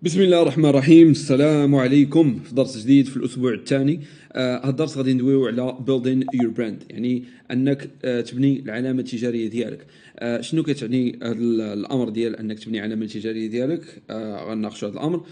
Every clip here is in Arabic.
بسم الله الرحمن الرحيم. السلام عليكم في درس جديد في الاسبوع الثاني. هذا الدرس غادي ندويو على building your brand، يعني انك تبني العلامه التجاريه ديالك. شنو كتعني هذا الامر ديال انك تبني علامه تجاريه ديالك؟ غنناقشوا هذا الامر.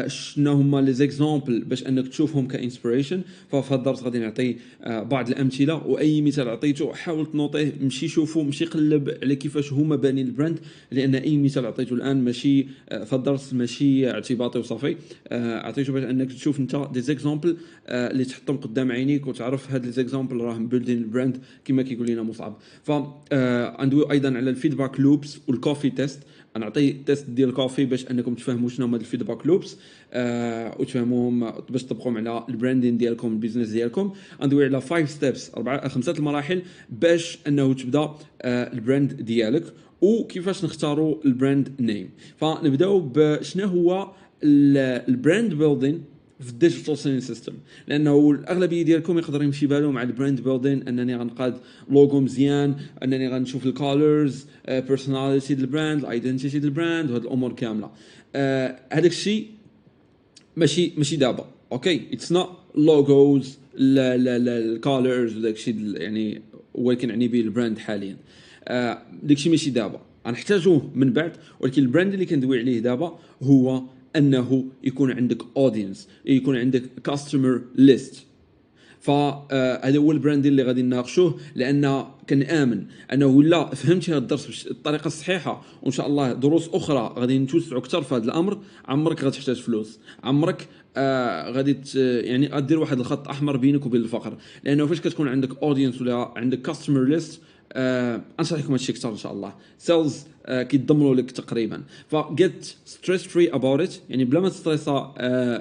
شنو هما لي زيكزامبل باش انك تشوفهم كانسبيريشن. ففي هذا الدرس غادي نعطي بعض الامثله، واي مثال عطيته حاول تنوطيه، مشي شوفو، مشي قلب على كيفاش هما بانين البراند، لان اي مثال عطيته الان ماشي في الدرس ماشي اعتباطي وصافي. عطيته باش انك تشوف انت دي زيكزامبل اللي تحطهم قدام عينيك وتعرف هاد لي زيكزامبل راهم بيلدين البراند كما كيقول لنا مصعب. ف ندويو ايضا على الفيدباك لوبس والكوفي تيست. نعطي تيست ديال الكوفي باش انكم تفهموا شنو هما الفيدباك لوبس، وتفهموهم باش تطبقوهم على البراندين ديالكم، البيزنس ديالكم. ندوي على 5 ستيبس، 5 المراحل باش انه تبدا البراند ديالك، وكيفاش نختاروا البراند نيم. فنبداو بشنو هو البراند بيلدين في الديجيتال سيلين سيستم، لانه الاغلبيه ديالكم يقدر يمشي بالو مع البراند بيلدين انني غنقاد لوغو مزيان، انني غنشوف الكولرز، بيرسوناليتي ديال البراند، الايدنتيتي ديال البراند، وهاد الامور كامله. هذاك الشيء ماشي دابا. اوكي، اتس نوت لوغوز، لا لا لا الكولرز وداك الشيء، يعني هو كنعني به البراند حاليا. داكشي ماشي دابا، غنحتاجوه من بعد. ولكن البراند اللي كندوي عليه دابا هو انه يكون عندك اودينس، يكون عندك كاستمر ليست. فهذا هو البراند اللي غادي نناقشوه، لان كنامن انه لا فهمتي هذا الدرس بالطريقه الصحيحه، وان شاء الله دروس اخرى غادي نتوسعوا اكثر في هذا الامر، عمرك غتحتاج فلوس، عمرك غادي يعني غدير واحد الخط احمر بينك وبين الفقر. لانه فاش كتكون عندك اودينس ولا عندك كاستمر ليست، انصح لكم هادشي اكثر ان شاء الله. سيلز كيتضمنوا لك تقريبا. ف get stress free about it، يعني بلا ما تستريسا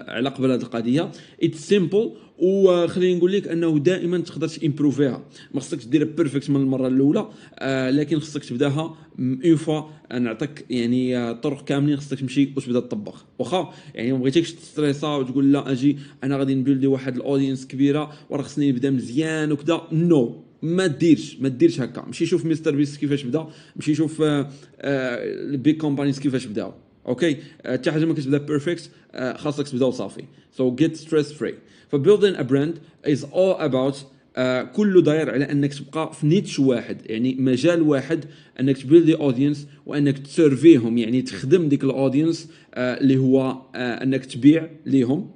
على قبل هذه القضيه. it's simple، وخليني نقول لك انه دائما تقدر تيمبروفيها. ما خصكش ديرها بيرفكت من المره الاولى، لكن خصك تبداها اون فوا. نعطيك يعني طرق كاملين خصك تمشي وتبدا تطبق. واخا يعني ما بغيتكش تستريسا وتقول لا اجي انا غادي نبيلدي واحد الاودينس كبيره وراه خصني نبدا مزيان وكذا. نو، ما ديرش هكا. مشي شوف مستر بيست كيفاش بدا، مشي شوف البيج كومبانيز كيفاش بداو. اوكي، حتى حاجه ما كتبدا بيرفكت، خاصك تبدا وصافي. سو جيت ستريس فري. فبيلدين ا براند از اول اباوت، كله داير على انك تبقى في نيتش واحد، يعني مجال واحد، انك تبيلدي اودينس وانك تسيرفيهم، يعني تخدم ديك الاودينس اللي هو انك تبيع ليهم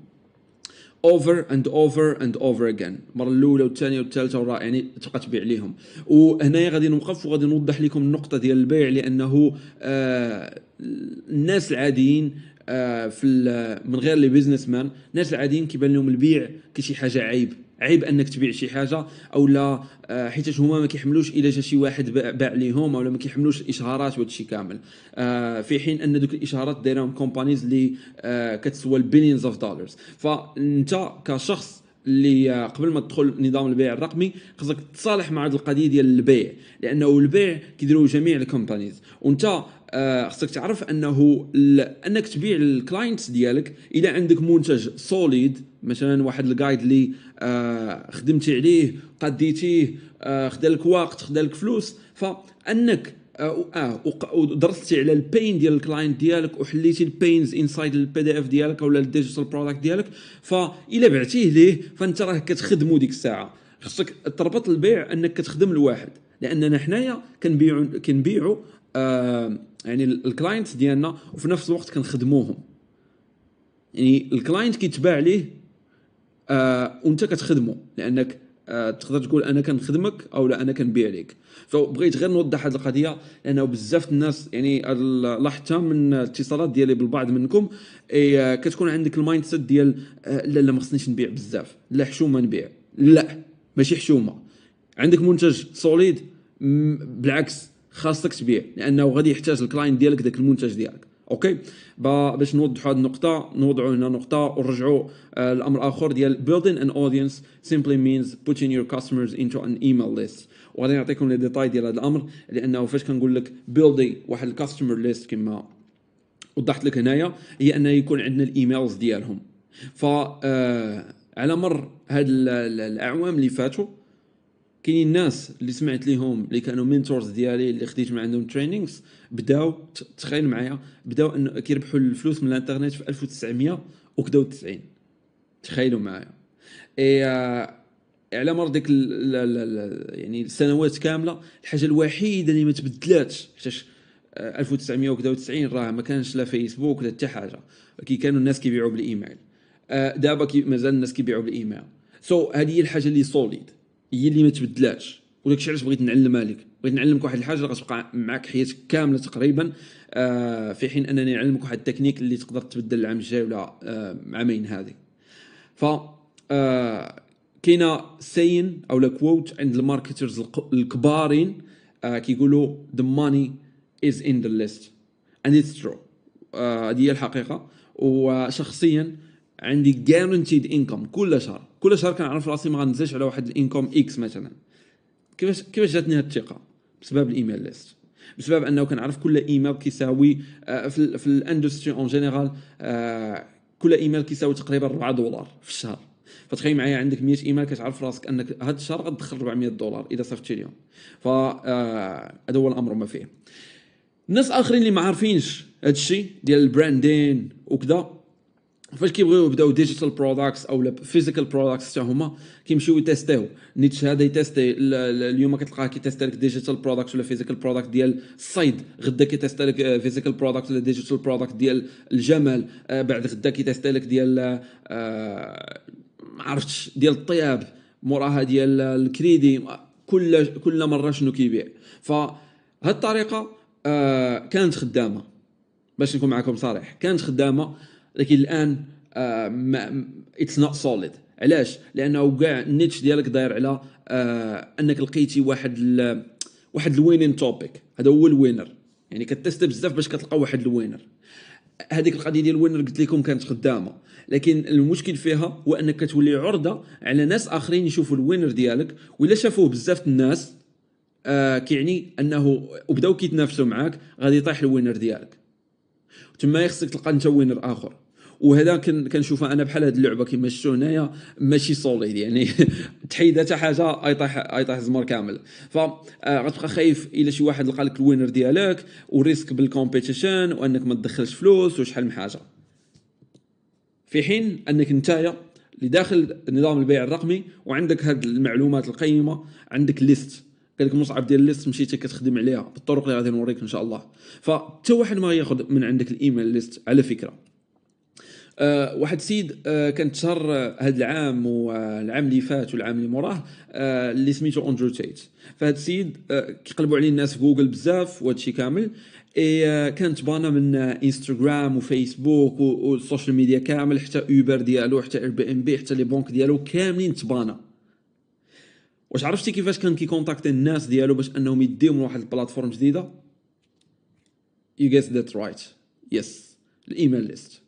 over and over and over again، المره الاولى والثانيه والثالثه والرابعه، يعني تبقى تبيع ليهم. وهنايا غادي نوقف وغادي نوضح لكم النقطه ديال البيع، لانه الناس العاديين من غير لي بيزنس مان، الناس العاديين كيبان لهم البيع كشي حاجه عيب انك تبيع شي حاجه، او لا حيتاش هما ما كيحملوش الا جا شي واحد باع ليهم، او ما كيحملوش الاشهارات وهذا الشيء كامل. في حين ان دوك الاشهارات دايرهم كومبانيز اللي كتسوى البليونز اوف دولارز. فانت كشخص اللي قبل ما تدخل نظام البيع الرقمي خصك تصالح مع هذه القضيه ديال البيع، لانه البيع كيديروا جميع الكومبانيز. وانت خصك تعرف انك تبيع للكلاينتس ديالك اذا عندك منتج سوليد، مثلا واحد الجايد اللي خدمتي عليه، قديتيه، خدا لك وقت، خدا لك فلوس، فانك ودرستي على البين ديال الكلاينت ديالك وحليتي البينز انسايد البي دي اف ديالك ولا الديجيتال برودكت ديالك، فالا بعتيه ليه فانت راه كتخدمو ديك الساعه. خصك تربط البيع انك كتخدم الواحد، لاننا حنايا كنبيعوا يعني الكلاينتس ديالنا وفي نفس الوقت كنخدموهم. يعني الكلاينت كيتباع ليه وانت كتخدمه، لانك تقدر تقول انا كنخدمك او لا انا كنبيع لك. فبغيت غير نوضح هذه القضيه، لانه بزاف الناس يعني لاحظتها من الاتصالات ديالي بالبعض منكم، كتكون عندك المايند سيت ديال لا ما خصنيش نبيع بزاف، لا حشومه نبيع. لا، ماشي حشومه. عندك منتج سوليد، بالعكس خاصك تبيع، لانه غادي يحتاج الكلاينت ديالك ذاك المنتج ديالك. اوكي، باش نوضحوا هذه النقطه نوضعوا هنا نقطه ونرجعوا الامر اخر ديال building an audience simply means putting your customers into an email list. وغادي نعطيكم لي ديتاي ديال هذا الامر، لانه فاش كنقول لك building واحد الكاستمر ليست كما وضحت لك هنايا، هي انه يكون عندنا الايميلز ديالهم. ف على مر هاد الاعوام اللي فاتوا كاينين الناس اللي سمعت ليهم اللي كانوا مينتورز ديالي اللي خديت من عندهم ترينينغز بداو تخيل معايا بداو ان كيربحوا الفلوس من الانترنت في 1990. تخيلوا معايا. اي على مر ديك يعني السنوات كامله الحاجه الوحيده اللي ما تبدلاتش حيتاش 1990 راه ما كانش لا فيسبوك ولا حتى حاجه، كانوا الناس كيبيعوا بالايميل. دابا مازال الناس كيبيعوا بالايميل. هذه هي الحاجه اللي سوليد، هي اللي ما تبدلاتش. وداكشي علاش بغيت نعلمها لك، بغيت نعلمك واحد الحاجه اللي غتبقى معك حياتك كامله تقريبا، في حين انني نعلمك واحد التكنيك اللي تقدر تبدل العام الجاي ولا عامين هذه. ف كاينه سين او كوت عند الماركترز الكبارين كيقولوا the money is in the list and it's true. هذه هي الحقيقه. وشخصيا عندي guaranteed income كل شهر كنعرف راسي ما غنزلش على واحد الانكم اكس مثلا. كيفاش جاتني هذه الثقه؟ بسبب الايميل ليست، بسبب انه كنعرف كل ايميل كيساوي في الاندستري اون جينيرال كل ايميل كيساوي تقريبا $4 في الشهر. فتخيل معايا عندك 100 ايميل كتعرف راسك انك هذا الشهر غتدخل $400 اذا صيفطتي اليوم. هذا هو الامر ما فيه. الناس اخرين اللي ما عارفينش هذا الشيء ديال البراندين وكذا، فاش كيبغيو يبداو ديجيتال برودكتس او فيزيكال برودكتس حتى هما كيمشيو يتيستيو. نيتش هذا يتيستي اليوم كتلقاه كيتيستي لك ديجيتال برودكت ولا فيزيكال برودكت ديال الصيد، غدا كيتيستي لك فيزيكال برودكت ولا ديجيتال برودكت ديال الجمال، بعد غدا كيتيستي لك ديال ما عرفتش ديال الطياب، موراها ديال الكريدي، كل مره شنو كيبيع. فهاد الطريقه كانت خدامه، باش نكون معكم صريح كانت خدامه، لكن الان اتس نوت سوليد. علاش؟ لانه كاع النيتش ديالك داير على انك لقيتي واحد الوينين توبيك، هذا هو الوينر. يعني كتست بزاف باش كتلقى واحد الوينر. هذيك القضيه ديال الوينر قلت لكم كانت خدامه، لكن المشكل فيها هو انك كتولي عرضه على ناس اخرين يشوفوا الوينر ديالك، ولا شافوه بزاف الناس كيعني انه وبداو كيتنافسوا معاك، غادي يطيح الوينر ديالك، تما خصك تلقى انت وينر اخر. وهذا كنشوفها انا بحال هذه اللعبه كما شفتوا هنايا ماشي سوليد، يعني تحيد حتى حاجه ايطيح الزمر كامل. غتبقى خايف الا شي واحد لقى لك الوينر ديالك، وريسك بالكومبيتيشن، وانك ما تدخلش فلوس وشحال من حاجه، في حين انك نتايا اللي داخل نظام البيع الرقمي وعندك هاد المعلومات القيمه، عندك ليست. قال لك مصعب ديال الليست مشيتي كتخدم عليها بالطرق اللي غادي نوريك ان شاء الله. فتا واحد ما ياخذ من عندك الايميل ليست. على فكره واحد سيد كان تشهر هذا العام والعام اللي فات والعام اللي موراه اللي سميتو اندرو تيت. فهاد السيد كيقلبوا عليه الناس في جوجل بزاف وهذا الشيء كامل. كانت بانا من انستغرام وفيسبوك والسوشيال ميديا كامل، حتى اوبر ديالو، حتى اير بي ام بي، حتى لي بنك ديالو كاملين تبانا. واش عرفتي كيفاش كان كيكونتاكتي الناس ديالو باش انهم يديهم من واحد البلاتفورم جديده؟ You guessed that right. Yes. الايميل ليست.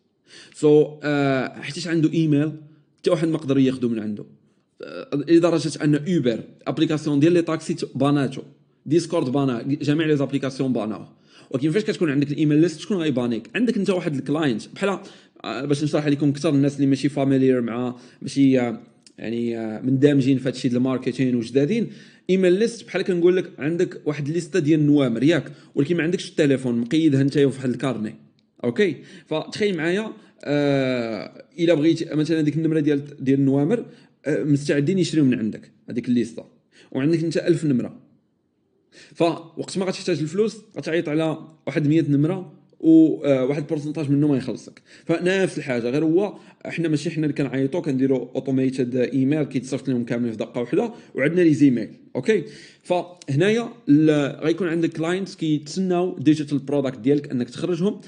حيتاش عنده ايميل حتى واحد ما يقدر ياخذه من عنده، لدرجه ان اوبر ابليكاسيون ديال لي طاكسي باناتو، ديسكورد بانا، جميع لي زابليكاسيون باناو. ولكن فاش كتكون عندك الايميل ليست شكون غيبانيك؟ عندك انت واحد الكلاينت بحال باش نشرح لكم اكثر الناس اللي ماشي فاميليير مع ماشي يعني مندمجين في هادشي ديال الماركتين وجدادين. ايميل ليست بحال كنقول لك عندك واحد الليسته ديال النوامر ياك، ولكن ما عندكش التليفون مقيدها انت في واحد الكارني. اوكي، فتخيل معايا الا بغيتي مثلا ديك النمره ديال النوامر مستعدين يشريو من عندك هذيك الليسته، وعندك انت 1000 نمره. فوقت ما غتحتاج الفلوس غتعيط على واحد 100 نمره وواحد بورسنتاج منه ما يخلصك. فنفس الحاجه، غير هو احنا ماشي حنا اللي كنعيطوا، كنديروا اوتوميتد ايميل كيتصيفط لهم كاملين في دقه واحده، وعندنا لي زيميل. اوكي، فهنايا غيكون عندك كلاينتس كيتسناو ديجيتال برودكت ديالك انك تخرجهم.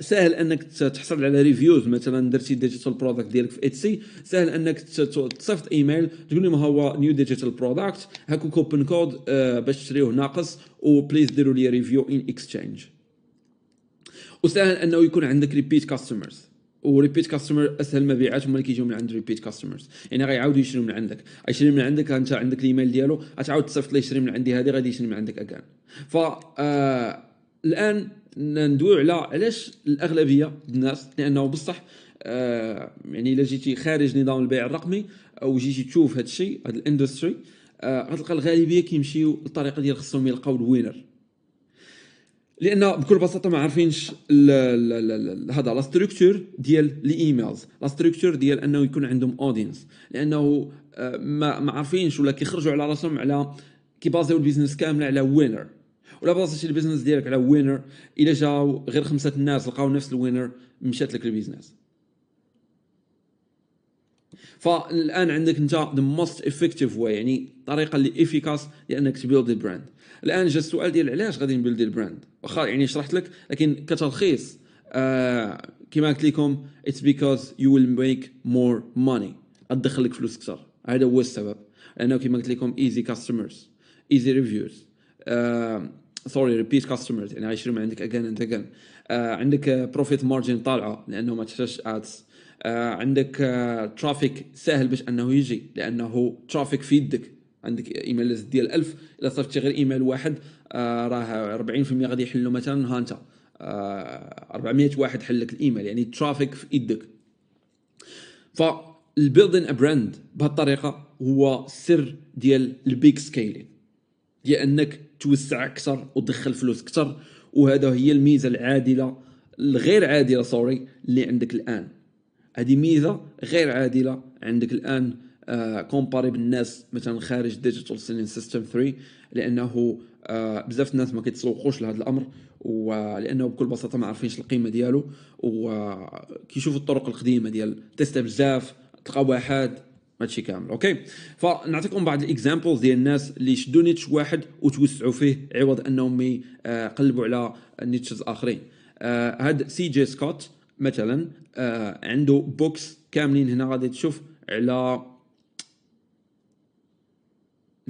سهل انك تحصل على ريفيوز، مثلا درتي ديجيتال برودكت ديالك في اتسي، سهل انك تصيفط ايميل تقول لهم هو نيو ديجيتال برودكت، هاكو كوبن كود باش تشريوه ناقص، وبليز ديروا لي ريفيو ان اكسشينج. وسهل انه يكون عندك ريبيت كاستمرز، وريبيت كاستمر اسهل مبيعات هما اللي كيجيو من عند ريبيت كاستمرز، يعني غيعاودوا يشريو من عندك، يشري من عندك، انت عندك الايميل ديالو، غتعاود تصيفط ليه يشري من عندي، هذه غادي يشري من عندك اكان. الان ندويو على علاش الاغلبيه الناس، لانه بصح يعني الا جيتي خارج نظام البيع الرقمي او جيتي تشوف هذا الشيء، هذا الاندستري، غتلقى الغالبيه كيمشيو للطريقه ديال خصهم يلقاو الوينر، لان بكل بساطه ما عارفينش هذا لا ستركتور ديال الايميلز، لا ستركتور ديال انه يكون عندهم اودينس، لانه ما عارفينش ولا كيخرجوا على راسهم على كيبازيو البيزنس كامل على وينر. ولا بازيتي البيزنس ديالك على وينر، الا جاو غير 5 الناس لقاو نفس الوينر مشات لك البيزنس. فالان عندك انت the most effective way، يعني الطريقه اللي افيكاس لانك تبيلد البراند. الان جا السؤال ديال علاش غادي نبيلد البراند، واخا يعني شرحت لك، لكن كتلخيص كما قلت لكم it's because you will make more money، غتدخل لك فلوس اكثر. هذا هو السبب، لانه كما قلت لكم easy customers easy reviews sorry repeat customers، يعني غيشريو من عندك again and again. عندك profit margin طالعه لانه ما تحتاجش ads. عندك ترافيك سهل باش انه يجي، لانه ترافيك في يدك. عندك ايميل ديال 1000، الا صيفطتي غير ايميل واحد راه 40% غادي يحلوا مثلا، ها انت 400 واحد حل لك الايميل، يعني ترافيك في يدك. فالبيلدين ا براند بهذه الطريقه هو السر ديال البيك سكيلين، ديال انك توسع اكثر وتدخل فلوس اكثر. وهذا هي الميزه العادله الغير عادله سوري اللي عندك الان. هذه ميزه غير عادله عندك الان كومباري بالناس مثلا خارج ديجيتال سيلين سيستم 3، لانه بزاف الناس ما كيتسوقوش لهذا الامر، ولانه بكل بساطه ما عارفينش القيمه ديالو، وكيشوفوا الطرق القديمه ديال تيست بزاف تلقى واحد هادشي كامل. اوكي، فنعطيكم بعض الاكزامبلز ديال الناس اللي شدوا نيتش واحد وتوسعوا فيه عوض انهم يقلبوا على نيتشز اخرين. هاد سي جي سكوت مثلا عنده بوكس كاملين، هنا غادي تشوف على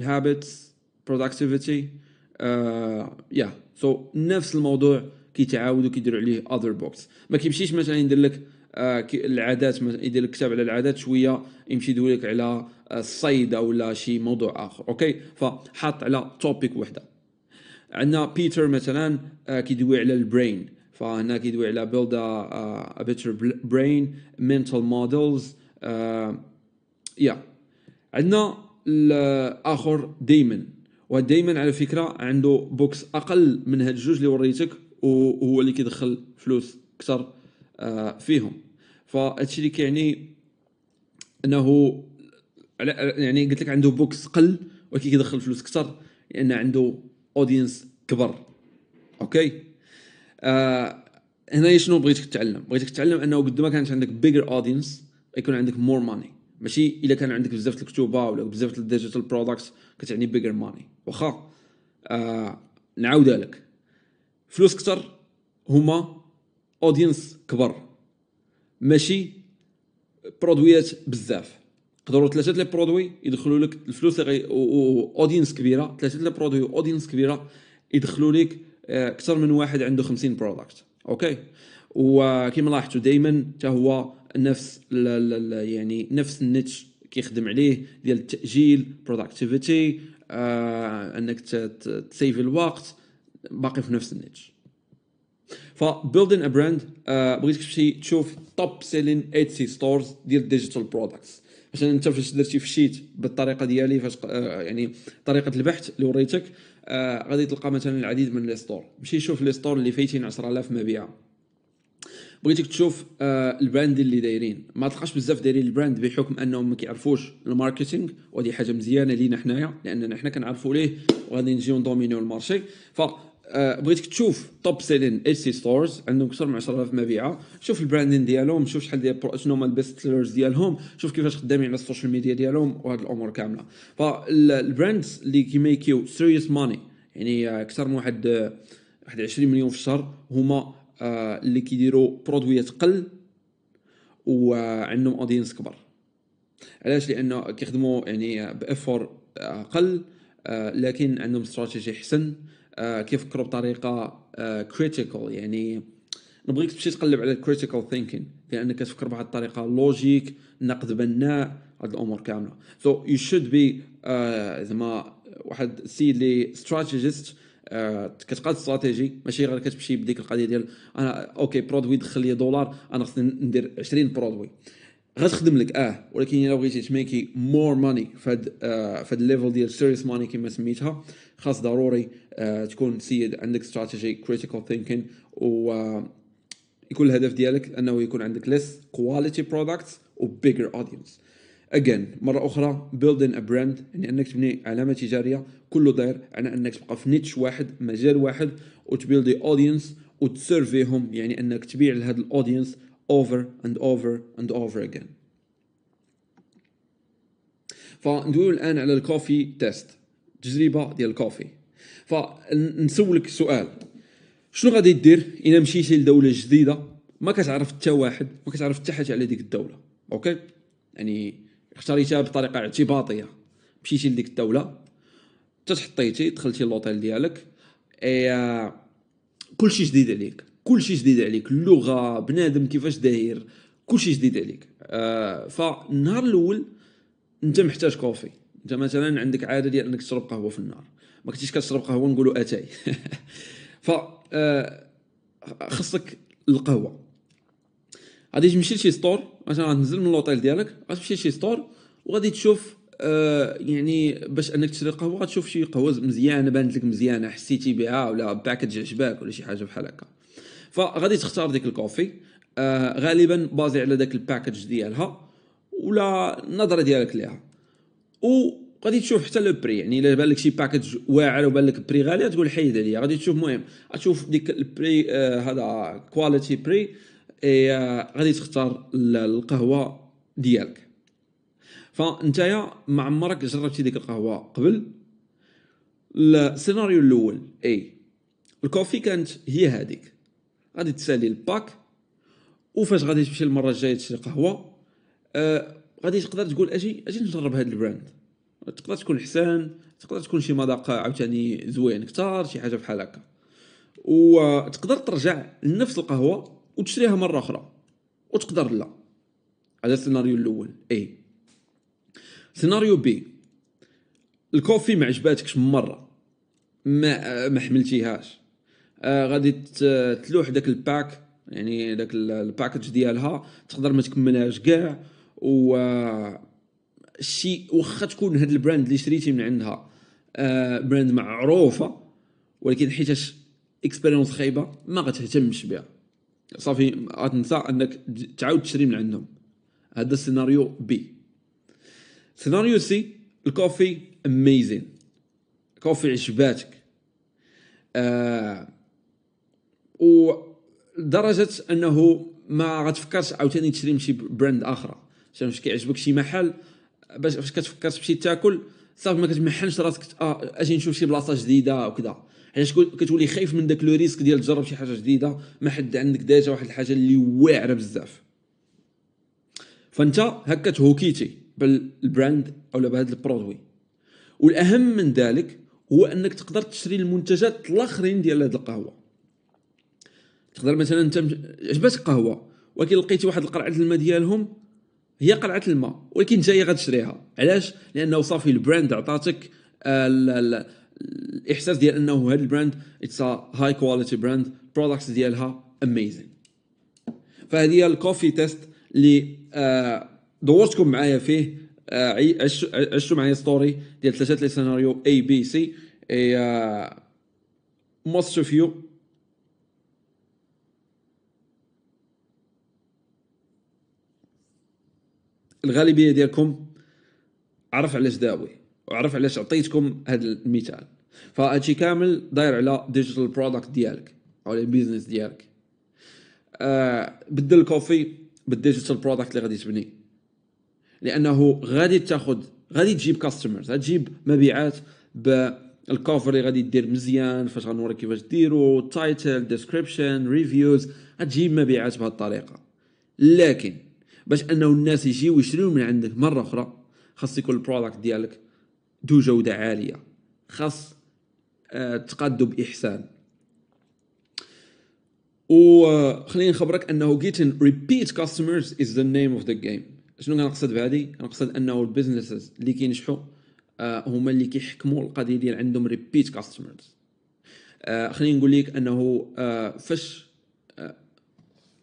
habits productivity سو نفس الموضوع كيتعاودوا كيديروا عليه other books. ما كيمشيش مثلا يدير لك العادات، يدير لك كتاب على العادات شويه يمشي يدير لك على الصيد ولا شي موضوع اخر. اوكي، فحاط على توبيك وحده. عندنا بيتر مثلا كيدوي على البرين، فهنا كيدوي على build a better brain mental models. عندنا الاخر دايما، ودايما على فكره عنده بوكس اقل من هاد الجوج اللي وريتك، وهو اللي كيدخل فلوس اكثر فيهم. فهادشي اللي كيعني انه يعني قلت لك عنده بوكس قل ولكن كيدخل فلوس اكثر لان عنده اودينس كبر. اوكي، هنا شنو بغيتك تتعلم؟ بغيتك تتعلم انه قد ما كانت عندك بيجر اودينس يكون عندك مور ماني، ماشي الا كان عندك بزاف الكتوبه ولا بزاف الديجيتال برودكتس كتعني بيجر ماني. واخا نعاودها لك، فلوس كثر هما اودينس كبر، ماشي برودويات بزاف. يقدروا ثلاثه لي برودوي يدخلوا لك الفلوس اودينس كبيره، ثلاثه لي برودوي اودينس كبيره يدخلوا لك اكثر من واحد عنده 50 برودكت. اوكي، وكما لاحظتوا دائما حتى هو نفس يعني نفس النيتش كيخدم عليه ديال التاجيل برودكتيفيتي، انك تسيف الوقت، باقي في نفس النيتش. فبيلدين ا براند بغيتك تمشي تشوف توب سيلين اتسي ستورز ديال ديجيتال برودكتس. مثلا انت فاش درتي في الشيت بالطريقه ديالي، فاش يعني طريقه البحث اللي وريتك، غادي تلقى مثلا العديد من لي ستور. مشي شوف لي ستور اللي فايتين 10000 مبيعه. بغيتك تشوف البراند اللي دايرين، ما تلقاش بزاف دايرين البراند بحكم انهم ما كيعرفوش الماركتينغ، وهذه حاجه مزيانه لينا حنايا لاننا حنا كنعرفوا ليه وغادي نجيو ندومينيو المارشي. ف بغيتك تشوف توب سيلين اتش سي ستورز عندهم اكثر من 10000 مبيعه، شوف البراندين ديالهم، شوف شحال ديال شنو هما البيست سيلرز ديالهم، شوف كيفاش خدامين على السوشيال ميديا ديالهم وهاد الامور كامله. فالبراندز اللي كيميكيو سيريوس ماني، يعني اكثر من واحد 20 مليون في الشهر، هما اللي كيديروا برودويات قل وعندهم اودينس كبر. علاش؟ لانه كيخدموا يعني بافور اقل، لكن عندهم استراتيجي احسن، كيفكروا بطريقه كريتيكال. يعني نبغيك تمشي تقلب على الكريتيكال ثينكين، لانك كتفكر بهذه الطريقه لوجيك، نقد بناء، هاد الامور كامله. سو يو شود بي زعما واحد السيد اللي استراتيجيست، كتقاد استراتيجي، ماشي غير كتمشي بديك القضيه ديال انا اوكي برودوي دخل لي دولار انا خصني ندير 20 برودوي. غتخدم لك ولكن الا بغيتي تميكي مور ماني فهاد الليفل ديال سيريس ماني كما سميتها، خاص ضروري تكون سيد عندك استراتيجي كريتيكال ثينكين، و يكون الهدف ديالك انه يكون عندك less quality products و bigger audience. again مره اخرى building a brand يعني انك تبني علامه تجاريه كله داير على انك تبقى في نيتش واحد، مجال واحد، وتبيلدي اودينس وتسيرفيهم، يعني انك تبيع لهذا الاودينس over and over and over again. فندويو الان على الكوفي تيست، تجربه ديال الكوفي. فنسولك سؤال، شنو غادي دير الا مشيتي لدوله جديده ما كتعرف حتى واحد، ما كتعرف حتى حاجه على ديك الدوله؟ اوكي، يعني اختاريتها بطريقه اعتباطيه، مشيتي لديك الدوله، تحطيتي دخلتي لوطيل ديالك، كلشي جديد عليك، كلشي جديد عليك، اللغه، بنادم كيفاش داير، كلشي جديد عليك. فالنهار الاول انت محتاج كوفي. انت مثلا عندك عاده ديال انك تشرب قهوه في النهار، ما كنتيش كتشرب قهوه نقولوا اتاي. ف خصك القهوه. غادي تمشي لشي ستور، مثلا غتنزل من لوطيل ديالك غتمشي لشي ستور وغادي تشوف يعني باش انك تشري قهوه غتشوف شي قهوه مزيانه بانت لك مزيانه حسيتي بها، ولا باكج عجباك ولا شي حاجه بحال هكا. فغادي تختار ديك الكوفي غالبا بازي على داك الباكج ديالها ولا النظره ديالك ليها، وغادي تشوف حتى لو بري. يعني الا بان لك شي باكج واعر وبان لك بري غالي تقول حيد عليا. غادي تشوف، المهم غتشوف ديك البري هذا كواليتي بري، غادي تختار القهوه ديالك. فانتيا ما عمرك جربتي ديك القهوه قبل. السيناريو الاول الكوفي كانت هي هذيك، غادي تسالي الباك، وفاش غادي تمشي المره الجايه تشري قهوه غادي تقدر تقول اجي نجرب هذا البراند. تقدر تكون حسان، تقدر تكون شي مذاق عاوتاني زوين كتار، شي حاجه بحال هكا، وتقدر ترجع لنفس القهوه وتشريها مره اخرى، وتقدر لا. هذا السيناريو الاول. سيناريو بي، الكوفي ما عجباتكش مره، ما حملتيهاش، غادي تلوح داك الباك، يعني داك الباكج ديالها تقدر ما تكملهاش كاع، و شي واخا تكون هاد البراند اللي شريتي من عندها براند معروفه، ولكن حيتاش اكسبيريونس خايبه ما غتهتمش بها، صافي غتنسى انك تعاود تشري من عندهم. هذا السيناريو بي. سيناريو سي، الكوفي اميزين، كوفي عجباتك ولدرجه انه ما غتفكرش عاوتاني تشري من شي براند اخرى. فاش كيعجبك شي محل، باش فاش كتفكر تمشي تاكل صافي ما كتمحنش راسك اجي نشوف شي بلاصه جديده وكذا، حيت كتولي خايف من داك لو ريسك ديال تجرب شي حاجه جديده ما حد عندك ديجا واحد الحاجه اللي واعره بزاف. فانت هكا تهوكيتي بالبراند او بهذا البرودوي. والاهم من ذلك هو انك تقدر تشري المنتجات الاخرين ديال هذه القهوه. تقدر مثلا انت عجبتك قهوه ولكن لقيتي واحد القرعه الماء ديالهم هي قرعه الماء، ولكن انت غتشريها. علاش؟ لانه صافي البراند عطاتك الاحساس ديال انه هذا البراند اتس هاي كواليتي براند، برودكتس ديالها اميزين. فهذه هي الكوفي تيست اللي دورتكم معايا فيه. عشتوا معايا ستوري ديال ثلاثه لي سيناريو اي بي سي. most of you الغالبيه ديالكم عرف علاش داوي وعرف علاش عطيتكم هذا المثال. فهادشي كامل داير على ديجيتال برودكت ديالك او البيزنس ديالك. بدل الكوفي بالديجيتال برودكت اللي غادي تبني، لانه غادي تاخذ، غادي تجيب كاستمرز، غادي تجيب مبيعات بالكوفر اللي غادي دير مزيان، فاش غنوريك كيفاش ديرو، تايتل، ديسكريبشن، ريفيوز، غتجيب مبيعات بهذه الطريقه. لكن باش انه الناس يجيو يشريو من عندك مره اخرى خاص يكون البرودكت ديالك ذو جوده عاليه، خاص تقادو باحسان. وخليني نخبرك انه getting repeat customers is the name of the game. شنو كنقصد بهذه؟ كنقصد انه البيزنسز اللي كينجحوا هما اللي كيحكموا القضيه ديال عندهم repeat customers. خليني نقول لك انه فاش انا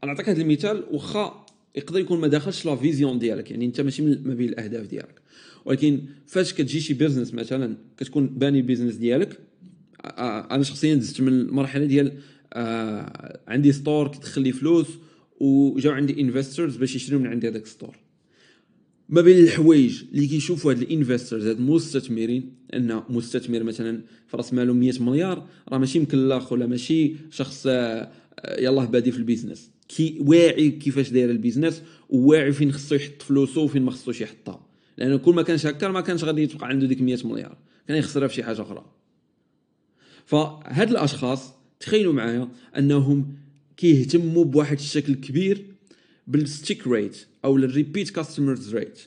نعطيك هذا المثال، واخا يقدر يكون ما داخلش لا فيزيون ديالك، يعني انت ماشي ما بين الاهداف ديالك. ولكن فاش كتجي شي بيزنس مثلا كتكون باني بيزنس ديالك، انا شخصيا دزت من المرحله ديال عندي ستور كيدخل لي فلوس وجاو عندي انفسترز باش يشريو من عندي هذاك الستور. ما بين الحوايج اللي كيشوفوا هاد الانفسترز، هاد المستثمرين، ان مستثمر مثلا فراس مالو 100 مليار راه ماشي مكلخ ولا ماشي شخص يلاه بادي في البيزنس، كي واعي كيفاش داير البيزنس وواعي فين خصو يحط فلوسه وفين ما خصوش يحطها. لان كل ما كانش هكا ما كانش غادي يتوقع عنده ديك 100 مليار، كان يخسرها في شي حاجه اخرى. فهاد الاشخاص تخيلوا معايا انهم كيهتموا بواحد الشكل كبير بالستيك ريت او الريبيت كاستمرز ريت،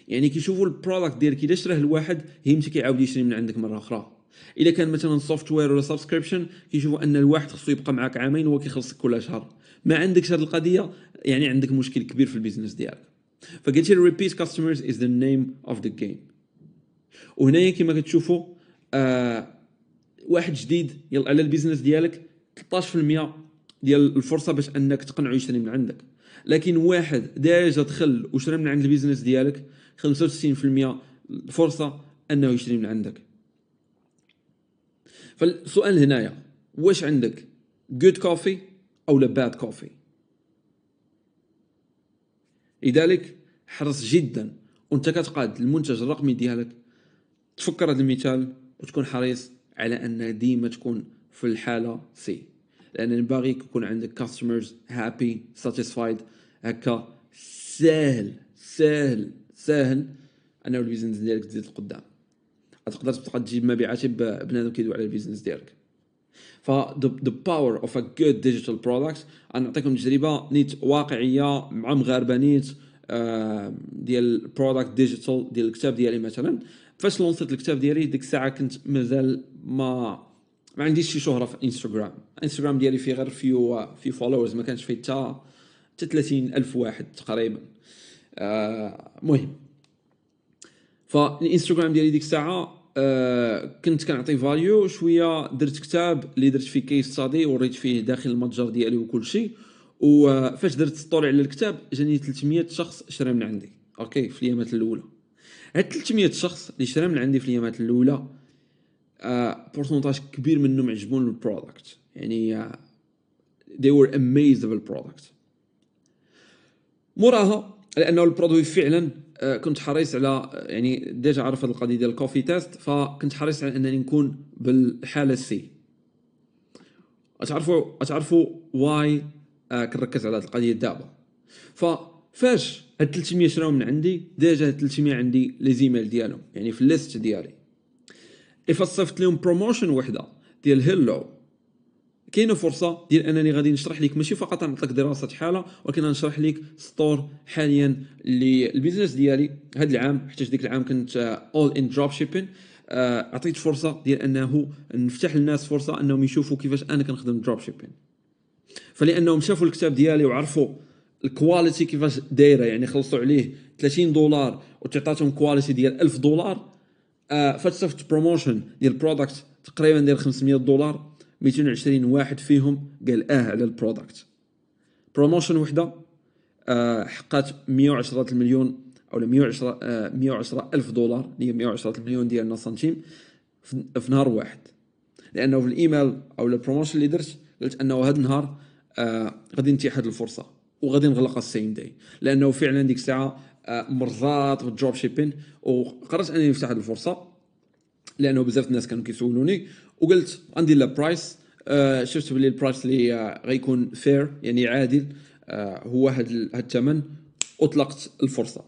يعني كيشوفوا البرودكت ديالك اذا شراه الواحد يمتى كيعاود يشري من عندك مره اخرى. اذا كان مثلا سوفتوير ولا سبسكريبشن كيشوفوا ان الواحد خصو يبقى معاك عامين وهو كيخلصك كل شهر. ما عندكش هذه القضيه، يعني عندك مشكل كبير في البيزنس ديالك. فقلت الريبيت كاستمرز از ذا نيم اوف ذا جيم. وهنايا كما كتشوفوا واحد جديد يلا على البيزنس ديالك 13% ديال الفرصه باش انك تقنعو يشري من عندك، لكن واحد ديجا دخل وشرى من عند البيزنس ديالك 65% الفرصه انه يشري من عندك. فالسؤال هنايا واش عندك good coffee او لا bad coffee؟ لذلك حرص جدا وانت كتقاد المنتج الرقمي ديالك تفكر هذا المثال وتكون حريص على ان ديما تكون في الحاله سي، لان باغي يكون عندك customers happy satisfied. هكا ساهل انه البيزنس ديالك تزيد لقدام، تقدر تبقى تجيب مبيعات بنادم كيدوي على البيزنس ديالك. ف the power of a good digital product. انا نعطيكم تجربه نيت واقعيه مع مغاربه نيت ديال برودكت ديجيتال ديال الكتاب ديالي. مثلا فاش لونسيت الكتاب ديالي ديك الساعه كنت مازال ما عنديش شي شهره في انستغرام ديالي فيه غير في فولورز، ما كانش فيه حتى 30,000 واحد تقريبا. مهم فالانستغرام ديالي ديك الساعه كنت كنعطي فاليو شويه. درت كتاب اللي درت فيه كيس ستادي وريت فيه داخل المتجر ديالي وكل شيء، وفاش درت ستوري على الكتاب جاني 300 شخص شرا من عندي اوكي في الايامات الاولى. هاد 300 شخص اللي شرا من عندي في الايامات الاولى بورسونتاج كبير منهم عجبون البرودكت، يعني they were amazed بالبرودكت. موراها لانه البرودوي فعلا كنت حريص على، يعني ديجا عارف هذه القضيه ديال الكوفي تيست، فكنت حريص على انني نكون بالحاله سي. تعرفوا واي كنركز على هذه القضيه دابا. ففاش هاد 300 شراو من عندي ديجا هاد 300 عندي لي زيميل ديالهم، يعني في الليست ديالي. صيفط لهم بروموشن وحده ديال هيلو، كاينه فرصه ديال انني غادي نشرح لك ماشي فقط نعطيك دراسه حاله، ولكن نشرح لك ستور حاليا اللي البيزنس ديالي هذا العام، حيت ديك العام كنت اول ان دروب شيبين. عطيت فرصه ديال انه نفتح للناس فرصه انهم يشوفوا كيفاش انا كنخدم دروب شيبين. فلانهم شافوا الكتاب ديالي وعرفوا الكواليتي كيفاش دايره، يعني خلصوا عليه $30 وتعطاتهم كواليتي ديال $1000. فاش صيفط بروموشن ديال برودكت تقريبا ديال $500، 220 واحد فيهم قال على البرودكت. بروموشن وحده حقات 110 المليون او 110 ألف دولار، اللي هي 110 المليون ديالنا سنتيم في نهار واحد. لانه في الايميل او البروموشن اللي درت قلت انه هذا النهار غادي نتيح هذه الفرصه وغادي نغلق السيم داي، لانه فعلا ديك الساعه مرات في الدروب شيبين وقررت انني نفتح هذه الفرصه، لانه بزاف الناس كانوا كيسولوني وقلت عندي لا برايس. شفت بلي البرايس اللي غيكون فير يعني عادل هو هذا الثمن، اطلقت الفرصه.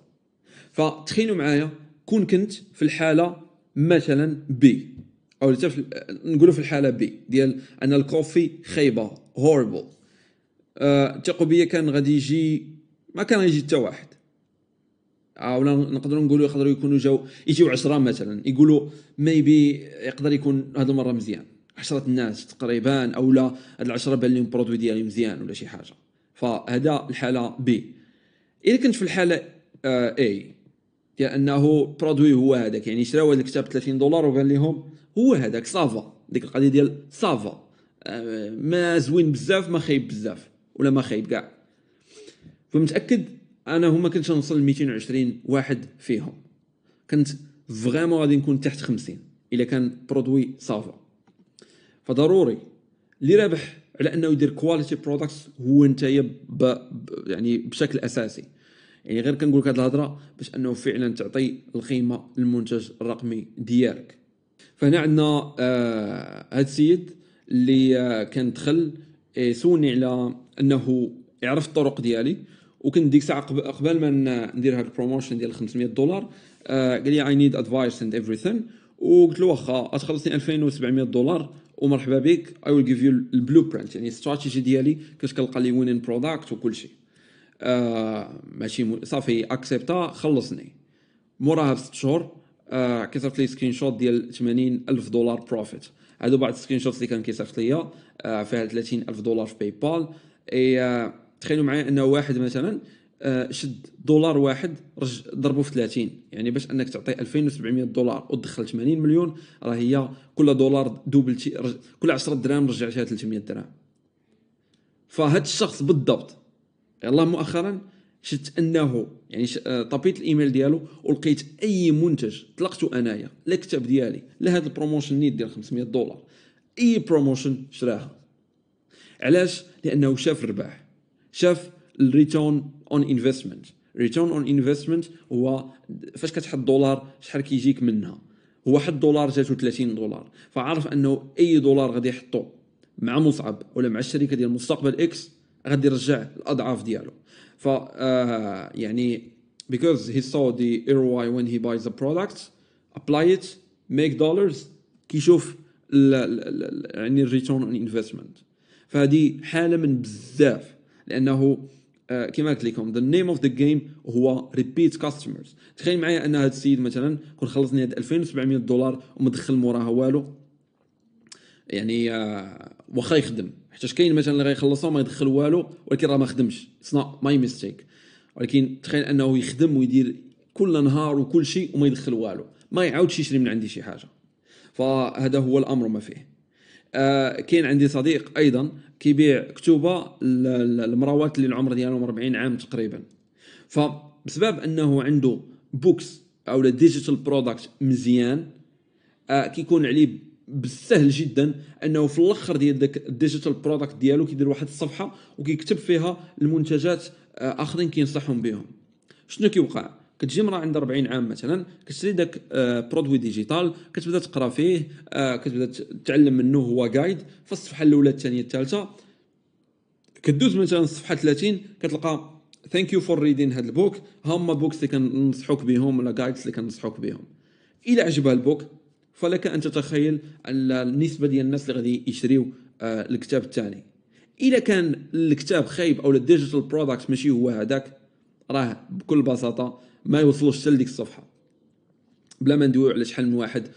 فتخيلوا معايا كنت في الحاله مثلا بي، او نقولوا في الحاله بي ديال ان الكوفي خايبه هوربل، ثقوا بيا كان غادي يجي، ما كان يجي حتى واحد، ولا نقدروا نقولوا يقدروا يجيو 10 مثلا، يقولوا ميبي يقدر يكون هذه المره مزيان 10 الناس تقريبا، او لا هاد العشرة بان لهم برودوي ديالي مزيان ولا شي حاجه. فهذا الحاله بي. اذا كنت في الحاله اي ديال انه برودوي هو هذاك، يعني شراو هذا الكتاب $30 وبان لهم هو هذاك صافا، ديك القضيه ديال صافا، ما زوين بزاف ما خايب بزاف ولا ما خايب كاع. فمتاكد انا هما كنت نوصل ل 220 واحد فيهم، كنت فريمون غادي نكون تحت 50 الا كان برودوي صافا. فضروري اللي رابح على انه يدير كواليتي برودكتس هو نتايا يعني بشكل اساسي. يعني غير كنقول لك هذه الهضره باش انه فعلا تعطي القيمه للمنتج الرقمي ديالك. فهنا عندنا هاد السيد اللي كان دخل سولني على انه يعرف الطرق ديالي، وكنت ديك الساعه قبل ما ندير هاد البروموشن ديال $500 قال لي I need advice and everything، وقلت له واخا تخلصني $2700 ومرحبا بك، I will give you البلو برينت، يعني الاستراتيجي ديالي كاش كنلقى لي وين برودكت وكل شيء. ماشي صافي اكسبتا، خلصني. موراها ب6 شهور كيصيفط لي سكرين شوت ديال $80,000 بروفيت. هادو بعض السكرين شوتس اللي كان كيصيفط ليا فيها $30,000 في باي بال. تخيلوا معايا انه واحد مثلا شد دولار واحد ضربه في 30، يعني باش انك تعطي $2,700 وتدخل 80 مليون، راه هي كل دولار دوبلتي، كل 10 دراهم رجعتها 300 درهم. فهاد الشخص بالضبط يلا مؤخرا شفت انه يعني طبيت الايميل ديالو ولقيت اي منتج طلقته انايا، لا كتاب ديالي لا هذا البروموشن نيت ديال $500، اي بروموشن شراها. علاش؟ لانه شاف الربح، شاف الريتورن اون انفستمنت. ريتورن اون انفستمنت هو فاش كتحط دولار شحال كيجيك منها. هو حط دولار جاتو $30، فعرف انه اي دولار غادي يحطو مع مصعب ولا مع الشركه ديال مستقبل اكس غادي يرجع الاضعاف ديالو. ف يعني because he saw the ROI when he buys the product, apply it, make dollars، كيشوف يعني الريتورن اون انفستمنت. فهذه حاله من بزاف، لانه كما قلت لكم the name of the game هو repeat customers. تخيل معايا ان هذا السيد مثلا كون خلصني هاد $2,700 وما دخل موراها والو، يعني واخا يخدم، حيت كاين مثلا اللي غيخلصها وما يدخل والو ولكن راه ما خدمش، اتس نوت ماي ميستيك. ولكن تخيل انه يخدم ويدير كل نهار وكل شيء وما يدخل والو، ما يعاودش يشري من عندي شي حاجه. فهذا هو الامر ما فيه. كاين عندي صديق ايضا كيبيع كتوبه المراوات اللي العمر ديالهم 40 عام تقريبا. فبسبب انه عنده بوكس او ديجيتال برودكت مزيان، كيكون عليه بالسهل جدا انه في الاخر ديال داك الديجيتال برودكت ديالو كيدير واحد الصفحه وكيكتب فيها المنتجات اخرين كينصحهم بهم. شنو كيوقع؟ كتجي مرا عندها 40 عام مثلا كتشري داك برودوي ديجيتال، كتبدا تقرا فيه، كتبدا تتعلم منه، هو جايد. فالصفحه الاولى الثانيه الثالثه كدوز مثلا الصفحه 30 كتلقى ثانك يو فور ريدين هاد البوك، هما بوكس اللي كنصحوك بهم ولا جايدز اللي كنصحوك بهم. الى عجبها البوك فلك ان تتخيل النسبه ديال الناس اللي غادي يشريو الكتاب الثاني. اذا كان الكتاب خايب او الديجيتال برودكت ماشي هو هذاك، راه بكل بساطه ما يوصلوش حتى لديك الصفحه، بلا ما ندويو على شحال من واحد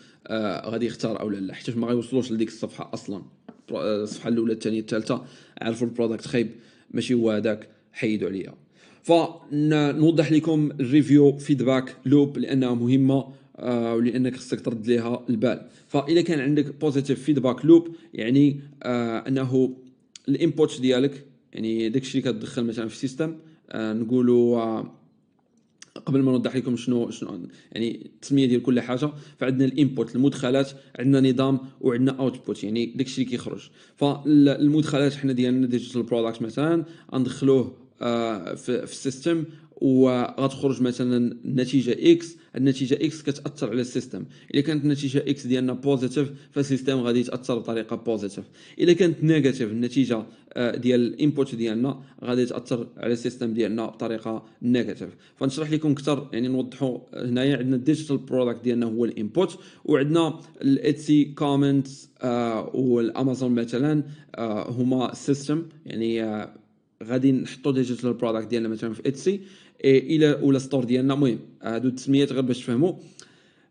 غادي يختار او لا، حيت ما غيوصلوش لديك الصفحه اصلا. الصفحه الاولى الثانيه الثالثه عرفوا البرودكت خايب ماشي هو هذاك، حيدوا عليها. فنوضح لكم الريفيو فيدباك لوب لانها مهمه، ولانك خصك ترد ليها البال. فاذا كان عندك بوزيتيف فيدباك لوب يعني انه الانبوت ديالك، يعني داكشي اللي كتدخل مثلا في السيستم، نقولوا قبل ما نوضح لكم شنو يعني التسميه ديال كل حاجه. فعندنا الانبوت المدخلات، عندنا نظام، وعندنا اوتبوت يعني داكشي اللي كيخرج. فالمدخلات حنا ديالنا ديجيتال برودكت مثلا غندخلوه في السيستم وغتخرج مثلا النتيجه اكس. النتيجه اكس كتاثر على السيستم. اذا كانت النتيجه اكس ديالنا بوزيتيف فالسيستم غادي يتاثر بطريقه بوزيتيف. اذا كانت نيجاتيف النتيجه ديال الانبوت ديالنا غادي تاثر على السيستم ديالنا بطريقه نيجاتيف. فنشرح لكم اكثر يعني نوضحوا. هنايا عندنا الديجيتال برودكت ديالنا هو الانبوت، وعندنا الاتسي كومنتس والامازون مثلا هما السيستم. يعني غادي نحطوا ديجيتال برودكت ديالنا مثلا في اتسي الى ولا ستور ديالنا. المهم هادو التسميات غير باش تفهموا.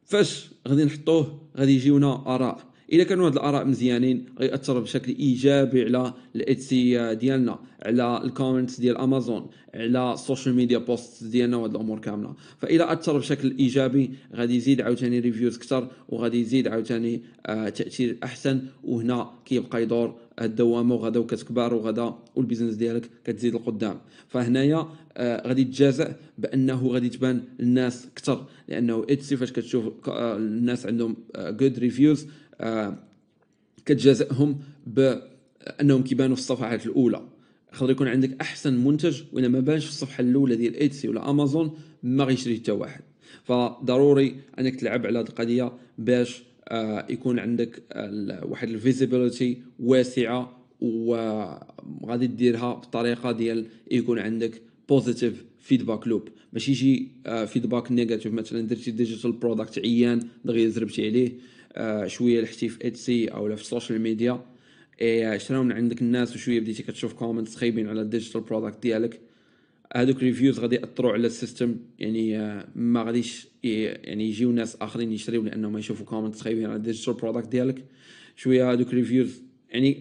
فاش غادي نحطوه غادي يجيونا اراء. الا كانوا هاد الاراء مزيانين غيأثر بشكل ايجابي على الاتسي ديالنا، على الكومنتس ديال امازون، على السوشيال ميديا بوست ديالنا وهاد الامور كامله. فاذا اثر بشكل ايجابي غادي يزيد عاوتاني ريفيوز اكثر، وغادي يزيد عاوتاني تاثير احسن، وهنا كيبقى يدور الدوامه، وغدا وكتكبر، وغدا والبيزنس ديالك كتزيد لقدام. فهنايا غادي تجازع بانه غادي تبان للناس اكثر، لانه اتسي فاش كتشوف الناس عندهم جود ريفيوز كتجازئهم بانهم كيبانوا في الصفحات الاولى. يقدر يكون عندك احسن منتج واذا ما بانش في الصفحه الاولى ديال اتسي ولا امازون ما غيشري حتى واحد. فضروري انك تلعب على هذه القضيه باش يكون عندك واحد الفيزيبيليتي واسعه، وغادي ديرها بطريقه ديال يكون عندك بوزيتيف فيدباك لوب، ماشي يجي فيدباك نيجاتيف. مثلا درتي ديجيتال برودكت عيان دغيا زربتي عليه شويه لحتي في اتسي او في السوشيال ميديا، شراو من عندك الناس، وشويه بديتي كتشوف كومنتس خايبين على الديجيتال برودكت ديالك. هذوك ريفيوز غادي ياثروا على السيستم، يعني ما غاديش يعني يجيو ناس اخرين يشريو لانهم يشوفوا كومنتس خايبين على الديجيتال برودكت ديالك. شويه هذوك ريفيوز، يعني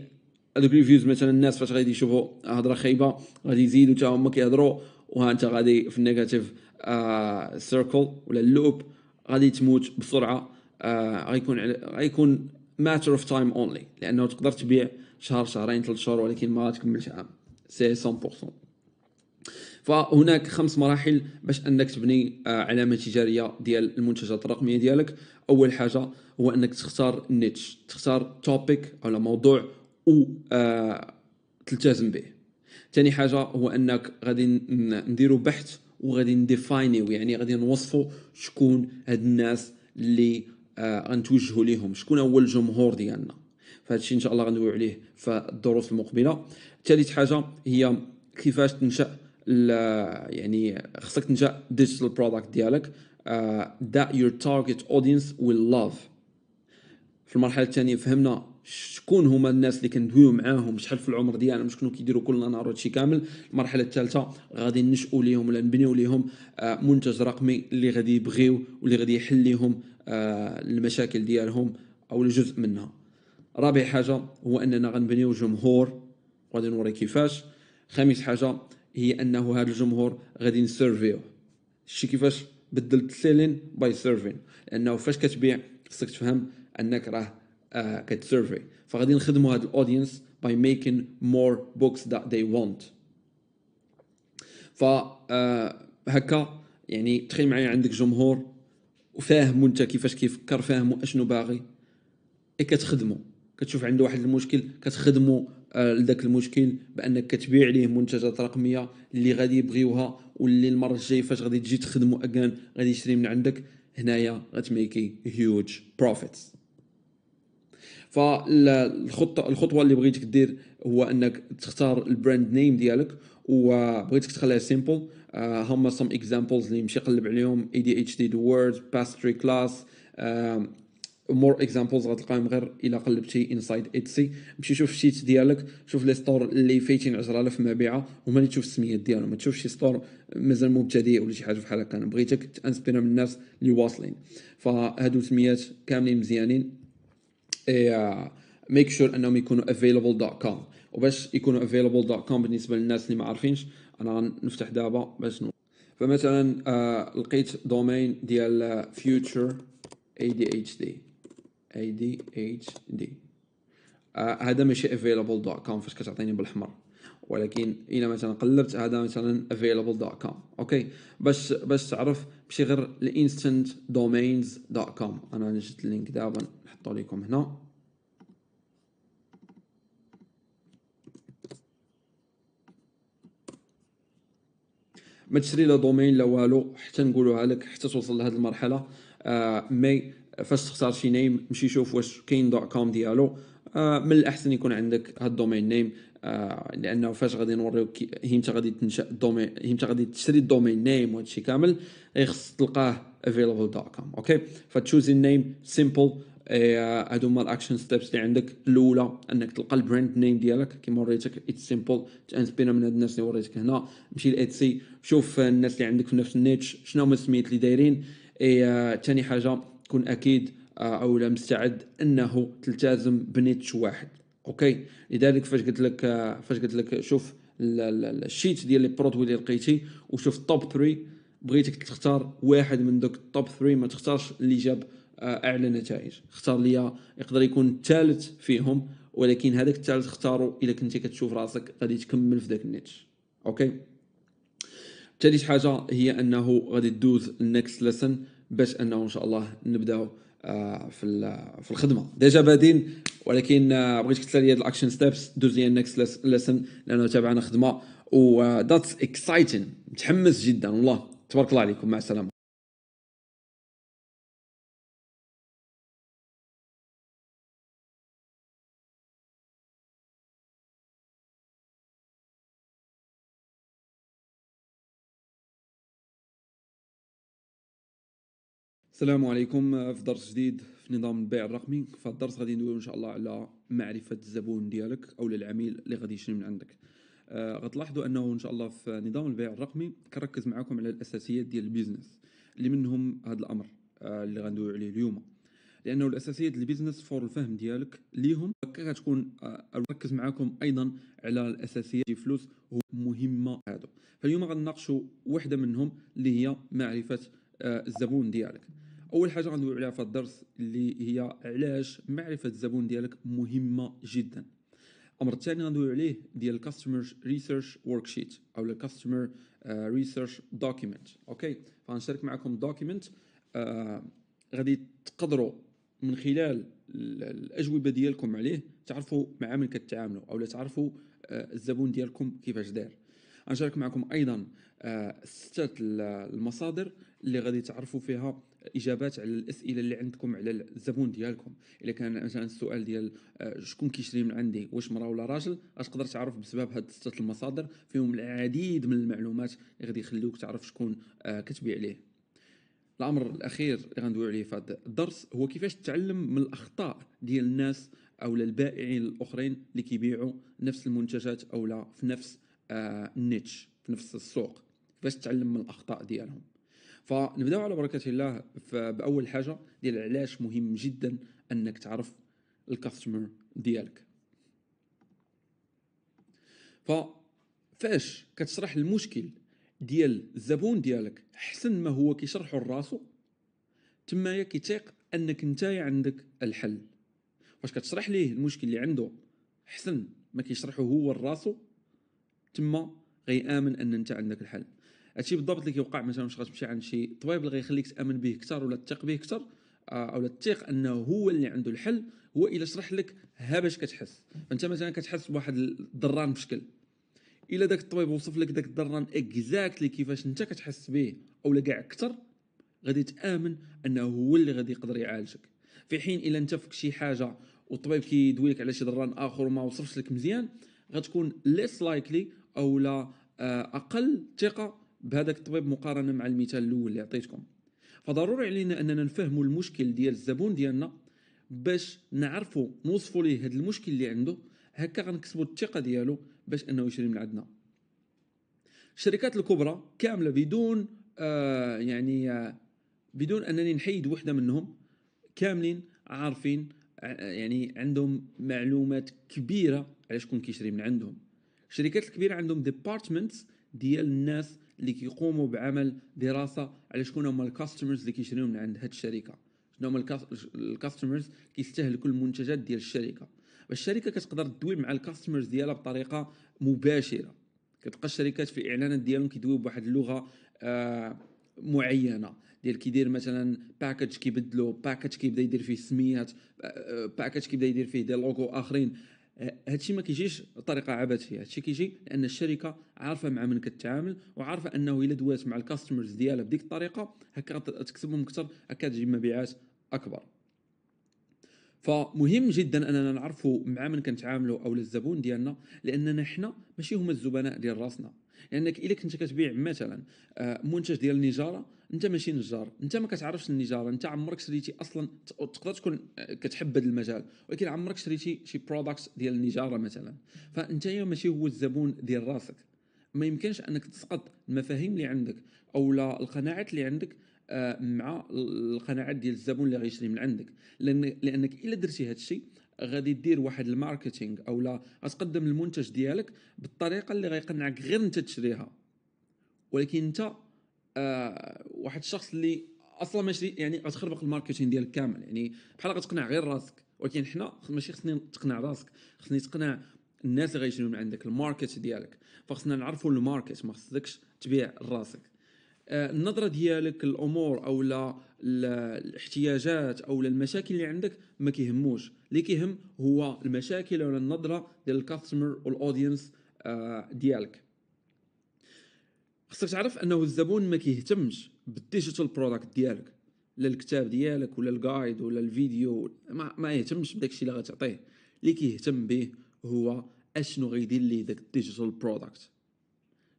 هذوك ريفيوز مثلا الناس فاش غادي يشوفوا هضره خايبه غادي يزيدوا حتى هما كيهضروا، وها انت غادي في النيجاتيف سيركل ولا اللوب، غادي تموت بسرعه. غيكون matter of time only، لانه تقدر تبيع شهر شهرين 3 شهور ولكن ما تكملش عام، سي 100%. فهناك 5 مراحل باش انك تبني علامه تجاريه ديال المنتجات الرقميه ديالك. اول حاجه هو انك تختار نيتش، تختار توبيك او موضوع و تلتزم به. ثاني حاجه هو انك غادي نديروا بحث وغادي نديفاينيو، يعني غادي نوصفوا شكون هاد الناس اللي غنتوجهوا ليهم، شكون هو الجمهور ديالنا. فهذا الشيء ان شاء الله غندويو عليه في الدروس المقبله. ثالث حاجه هي كيفاش تنشا، يعني خصك تنشا ديجيتال برودكت ديالك that your target audience will love. في المرحله الثانيه فهمنا شكون هما الناس اللي كندويو معاهم، شحال في العمر ديالهم، شكون كيديروا كل نهار هادشي كامل. المرحله الثالثه غادي ننشئوا ليهم ولا نبنيو ليهم منتج رقمي اللي غادي يبغيو واللي غادي يحل لهم المشاكل ديالهم او الجزء منها. رابع حاجه هو اننا غنبنيو جمهور، وغادي نوري كيفاش. خامس حاجه هي انه هذا الجمهور غادي نسيرفيو. شي كيفاش بدلت سيلين باي سيرفين، لانه فاش كتبيع خصك تفهم انك راه كتسيرفي. فغادي نخدموا هذا الاودينس باي ميكين مور بوكس ذات they want. ف هكا يعني تخيل معايا عندك جمهور وفاهم انت كيفاش كيفكر، فاهم اشنو باغي، كتخدمه، كتشوف عنده واحد المشكل كتخدمه لذاك المشكل بانك كتبيع ليه منتجات رقميه اللي غادي يبغيوها، واللي المره الجايه فاش غادي تجي تخدمه اكان غادي يشري من عندك. هنايا غتميكي هيوج بروفيتس. الخطوه اللي بغيتك دير هو انك تختار البراند نيم ديالك، وبغيتك تخليها سيمبل. هما سم اكزامبلز اللي نمشي نقلب عليهم: ADHD the word, pastry class, مور اكزامبلز غتلقاهم غير الا قلبتي انسايد اتسي. مشي شوف الشيت ديالك، شوف لي ستور اللي فايتين 10000 مبيعه، هما اللي تشوف السميات ديالهم، ما تشوفش شي ستور مازال مبتدئ ولا شي حاجه بحال هكا. انا بغيتك تانسبيرا من الناس اللي واصلين، فهادو سميات كاملين مزيانين. ميك شور انهم يكونوا available.com. وباش يكونوا available.com بالنسبه للناس اللي ما عارفينش، انا غنفتح دابا باش فمثلا لقيت دومين ديال future ADHD هذا ماشي available.com فاش كتعطيني بالاحمر، ولكن الا مثلا قلبت هذا مثلا available.com. اوكي، باش تعرف ماشي غير الانستنتdomains.com. انا نجد اللينك دابا نحطو لكم هنا. ما تشري لا دومين لا والو حتى نقولوها لك حتى توصل لهذه المرحله. مي فاش تختار شي نيم مشي شوف واش كاين .com ديالو. من الاحسن يكون عندك هاد الدومين نيم، لانه فاش غادي نوريوك هي انت غادي تنشا الدومين، هي انت غادي تشري الدومين نيم وهادشي كامل خص تلقاه available.com. اوكي، فتشوزي النيم سيمبل. هادو هما الاكشن ستيبس اللي عندك. الاولى انك تلقى البراند نيم ديالك كيما وريتك، اتس سيمبل. تانسبيرا من هاد الناس اللي وريتك هنا، مشي لاتسي شوف الناس اللي عندك في نفس النيتش شنو هما السميات اللي دايرين. ثاني حاجه كون اكيد او لا مستعد انه تلتزم بنيتش واحد. اوكي، لذلك فاش قلت لك شوف الشيت ديال لي برودوي اللي لقيتي وشوف التوب 3، بغيتك تختار واحد من دوك التوب 3، ما تختارش اللي جاب اعلى نتائج. اختار ليا يقدر يكون الثالث فيهم، ولكن هذاك الثالث اختاروا الا كنتي كتشوف راسك غادي تكمل في ذاك النيتش. اوكي، ثالث حاجه هي انه غادي تدوز النكست ليسن باش انه ان شاء الله نبداو في الخدمه. ديجا بادين، ولكن بغيتك تسالي هاد الاكشن ستيبس، دوز لي النكست ليسن لانه تابعنا خدمه و ذاتس اكسايتين. متحمس جدا والله. تبارك الله عليكم، مع السلامه. السلام عليكم. في درس جديد في نظام البيع الرقمي. في هذا الدرس غادي ندويو ان شاء الله على معرفه الزبون ديالك او العميل اللي غادي يشري من عندك. غتلاحظوا انه ان شاء الله في نظام البيع الرقمي كنركز معكم على الاساسيات ديال البيزنس اللي منهم هذا الامر اللي غندويو عليه اليوم، لانه الاساسيات البيزنس فور الفهم ديالك ليهم هكا غتكون. نركز معكم ايضا على الاساسيات ديال الفلوس مهمه هادو. فاليوم غنناقشوا وحده منهم اللي هي معرفه الزبون ديالك. اول حاجه غندويو عليها في الدرس اللي هي علاش معرفه الزبون ديالك مهمه جدا. الامر الثاني غندويو عليه ديال الكاستمر ريسيرش ورك شيت او الكاستمر ريسيرش دوكيمنت. اوكي، فغنشارك معكم دوكيمنت غادي تقدروا من خلال الاجوبه ديالكم عليه تعرفوا مع من كتعاملوا او لا تعرفوا الزبون ديالكم كيفاش داير. غنشارك معكم ايضا ستة المصادر اللي غادي تعرفوا فيها اجابات على الاسئله اللي عندكم على الزبون ديالكم. الا كان مثلا السؤال ديال شكون كيشري من عندي، واش مراه ولا راجل، غتقدر تعرف بسبب هاد ستة المصادر فيهم العديد من المعلومات اللي غادي يخليوك تعرف شكون كتبيع ليه. الامر الاخير اللي غندويو عليه في هذا الدرس هو كيفاش تتعلم من الاخطاء ديال الناس او البائعين الاخرين اللي كيبيعوا نفس المنتجات او لا في نفس النيتش في نفس السوق. كيفاش تتعلم من الاخطاء ديالهم. فنبداو على بركه الله باول حاجه ديال علاش مهم جدا انك تعرف الكاستمر ديالك. فاش كتشرح المشكل ديال الزبون ديالك احسن ما هو كيشرحه لراسو، تمايا كيتيق انك نتايا عندك الحل. فاش كتشرح ليه المشكل اللي عنده احسن ما كيشرحه هو لراسو، تما غيامن ان انت عندك الحل. هادشي بالضبط اللي كيوقع مثلا واش غتمشي عند شي طبيب اللي غيخليك تامن به اكثر ولا تثق به اكثر، او لا تثق انه هو اللي عنده الحل، هو الا شرح لك ها باش كتحس. فانت مثلا كتحس بواحد الضران مشكل، الا داك الطبيب وصف لك داك الضران اكزاكتلي كيفاش انت كتحس به او لا كاع اكثر، غادي تامن انه هو اللي غادي يقدر يعالجك. في حين الا انت فيك شي حاجه والطبيب كيدوي لك على شي ضران اخر وما وصفش لك مزيان، غتكون ليس لايكلي او لا اقل ثقه بهذاك الطبيب مقارنه مع المثال الاول اللي عطيتكم. فضروري علينا اننا نفهموا المشكل ديال الزبون ديالنا باش نعرفوا نوصفوا ليه هذا المشكل اللي عنده، هكا غنكسبوا الثقه ديالو باش انه يشري من عندنا. الشركات الكبرى كامله بدون بدون انني نحيد وحده منهم، كاملين عارفين يعني عندهم معلومات كبيره على شكون كيشري من عندهم. الشركات الكبيره عندهم ديبارتمنتس ديال الناس اللي كيقوموا بعمل دراسه على شكون هما الكاستمرز اللي كيشريو من عند هاد الشركه، شنو هما الكاستمرز كيستهلكوا المنتجات ديال الشركه. والشركه كتقدر تدوي مع الكاستمرز ديالها بطريقه مباشره. كتلقى الشركات في الاعلانات ديالهم كيدويو بواحد اللغه معينه، ديال كيدير مثلا باكاج كيبدلو، باكاج كيبدا يدير فيه سميات، باكاج كيبدا يدير فيه دي لوغو اخرين. هادشي ما كيجيش بطريقه عبثيه، هادشي كيجي لان الشركه عارفه مع من كتعامل وعارفه انه الا دوات مع الكاستمرز ديالها بديك الطريقه هكا تكسبهم اكثر، هكا تجي مبيعات اكبر. فمهم جدا اننا نعرفوا مع من كنتعاملوا او الزبون ديالنا، لاننا حنا ماشي هما الزبناء ديال راسنا. لانك الا كنت كتبيع مثلا منتج ديال النجاره، انت ماشي نجار، انت ما كتعرفش النجاره، انت عمرك شريتي اصلا، تقدر تكون كتحب هذا المجال ولكن عمرك شريتي شي برودكت ديال النجاره مثلا. فانت ماشي هو الزبون ديال راسك. ما يمكنش انك تسقط المفاهيم اللي عندك او لا القناعات اللي عندك مع القناعات ديال الزبون اللي غيشري من عندك. لانك الا درتي هذا الشيء غادي دير واحد الماركتينغ او لا غتقدم المنتج ديالك بالطريقه اللي غيقنعك غير انت تشريها. ولكن انت واحد الشخص اللي اصلا ماشي يعني غتخربق الماركتينغ ديالك كامل، يعني بحال غتقنع غير راسك. ولكن حنا ماشي خصني تقنع راسك، خصني تقنع الناس اللي غيشريو من عندك، الماركت ديالك. فخصنا نعرفوا الماركت، ما خصكش تبيع راسك. النظره ديالك الامور او لا الاحتياجات او المشاكل اللي عندك ما كيهموش. اللي كيهم هو المشاكل ولا النظره ديال الكاستمر والاودينس ديالك. خصك تعرف انه الزبون ما كيهتمش بالديجيتال برودكت ديالك، لا الكتاب ديالك ولا الجايد ولا الفيديو، ما يهتمش بداكشي اللي غتعطيه. اللي كيهتم به هو اشنو غيدير ليه داك الديجيتال برودكت،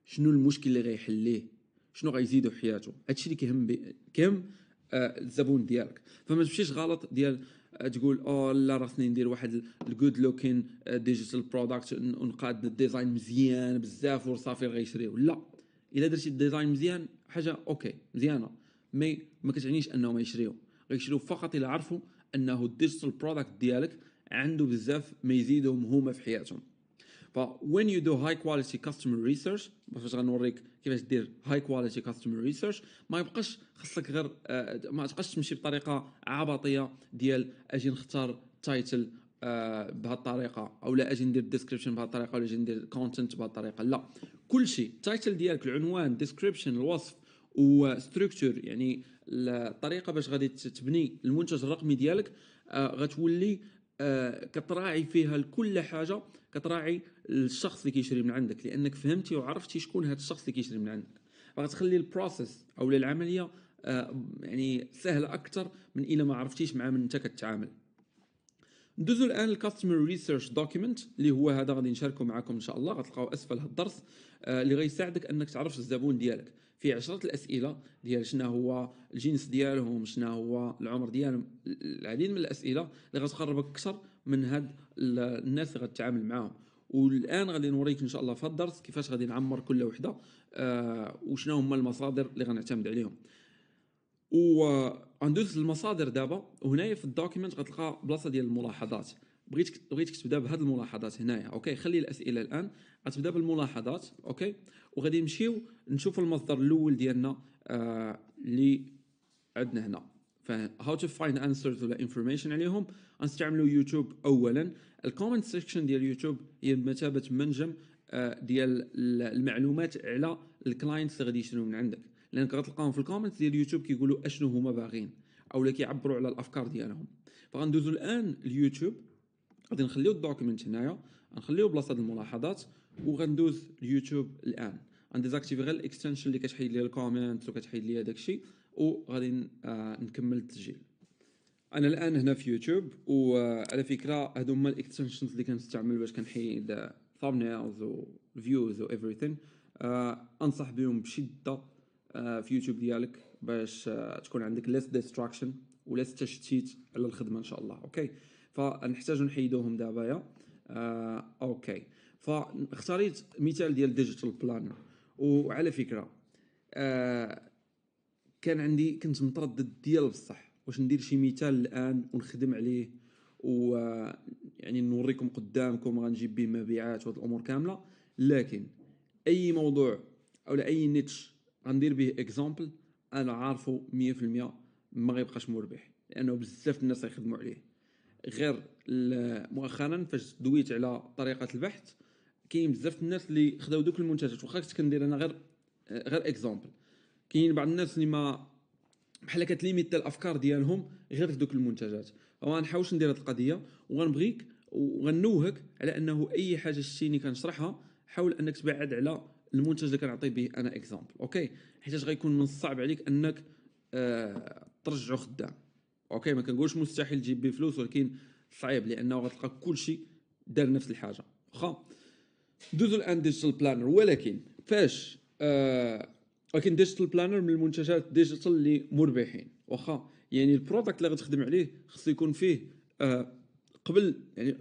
شنو المشكل اللي غيحل ليه، شنو غيزيدو حياته. هادشي اللي كيهم الزبون ديالك. فما تمشيش غلط ديال تقول لا راسني ندير واحد الجود لوكين ديجيتال برودكت ونقاد الديزاين مزيان بزاف وصافي غيشريو. لا، الا درتي الديزاين مزيان حاجه اوكي مزيانه، مي ما كتعنيش انهم يشريو. غيشريو فقط الا عرفوا انه الديجيتال برودكت ديالك عنده بزاف ما يزيدهم هما في حياتهم. ف when you do high quality customer research، فاش غنوريك كيفاش دير high quality customer research، ما يبقاش خصك غير ما تبقاش تمشي بطريقه عبطيه ديال اجي نختار تايتل بهذه الطريقه، او لا اجي ندير ديسكريبشن بهذه الطريقه، ولا اجي ندير كونتنت بهذه الطريقه. لا، كل شيء التايتل ديالك، العنوان، ديسكريبشن، الوصف، وستركتشر، يعني الطريقه باش غادي تبني المنتج الرقمي ديالك غتولي كتراعي فيها لكل حاجه، كتراعي الشخص اللي كيشري من عندك، لانك فهمتي وعرفتي شكون هذا الشخص اللي كيشري من عندك. فغتخلي البروسيس او العمليه يعني سهله اكثر من الا ما عرفتيش مع من انت كتعامل. ندوزو الان الكاستمر ريسيرش دوكيمنت، اللي هو هذا غادي نشاركه معكم ان شاء الله، غتلقاو اسفل هذا الدرس اللي غيساعدك انك تعرف الزبون ديالك. فيه 10 الاسئله ديال شنو هو الجنس ديالهم، شنو هو العمر ديالهم، العديد من الاسئله اللي غتقربك اكثر من هاد الناس اللي غتتعامل معاهم. والان غادي نوريك ان شاء الله في هذا الدرس كيفاش غادي نعمر كل وحده وشنو هما المصادر اللي غنعتمد عليهم. وغندوز المصادر دابا، وهنايا في الدوكيمنت غتلقى بلاصه ديال الملاحظات. بغيتك تبدا بهذه الملاحظات هنايا. اوكي، خلي الاسئله الان، غتبدا بالملاحظات. اوكي، وغادي نمشيو نشوفوا المصدر الاول ديالنا اللي عندنا هنا. ف how to find answers ولا information عليهم. غنستعملوا يوتيوب اولا. الكومنت سيكشن ديال يوتيوب هي بمثابه منجم ديال المعلومات على الكلاينتس اللي غادي يشريو من عندك، لانك غتلقاهم في الكومنت ديال يوتيوب كيقولوا اشنو هما باغين، او لا كيعبروا على الافكار ديالهم. فغندوزو الان اليوتيوب، غادي نخليو الدوكيمنت هنايا، غنخليو بلاصه الملاحظات، وغندوز اليوتيوب الان. غنديزاكتيفي غير الاكستنشن اللي كتحيد لي الكومنت وكتحيد لي داكشي، وغادي نكمل التسجيل. انا الان هنا في يوتيوب، وعلى فكره هادو هما الاكستنشنز اللي كنستعمل باش كنحيد thumbnails وفيوز و everything. انصح بهم بشده في يوتيوب ديالك باش تكون عندك less distraction و less تشتيت على الخدمه ان شاء الله. اوكي، فنحتاج نحيدوهم دابا يا اوكي. فاختاريت مثال ديال ديجيتال بلانر. وعلى فكره كنت متردد ديال بصح واش ندير شي مثال الان ونخدم عليه ويعني نوريكم قدامكم غنجيب به مبيعات وهاد الامور كامله. لكن اي موضوع او اي نيتش غندير به اكزامبل انا عارفه 100% ما غيبقاش مربح، لانه بزاف الناس يخدموا عليه. غير مؤخرا فاش دويت على طريقه البحث، كاين بزاف الناس اللي خداو دوك المنتجات، واخا كنت كندير انا غير اكزامبل. كاين بعض الناس اللي ما بحال كتليميت الافكار ديالهم غير في دوك المنتجات. غنحاولش ندير هذه القضيه، وغنبغيك وغنوهك على انه اي حاجه شتيني كنشرحها حاول انك تبعد على المنتج اللي كنعطي به انا اكزامبل. اوكي، حيت غيكون من الصعب عليك انك ترجعه خدام. اوكي، ما كنقولش مستحيل تجيب به فلوس، ولكن صعيب لانه غتلقى كل شيء دار نفس الحاجه. واخا دوزو الان ديجيتال بلانر، ولكن فاش ولكن ديجيتال بلانر من المنتجات ديجيتال اللي مربحين. واخا يعني البرودكت اللي غتخدم عليه خصو يكون فيه قبل، يعني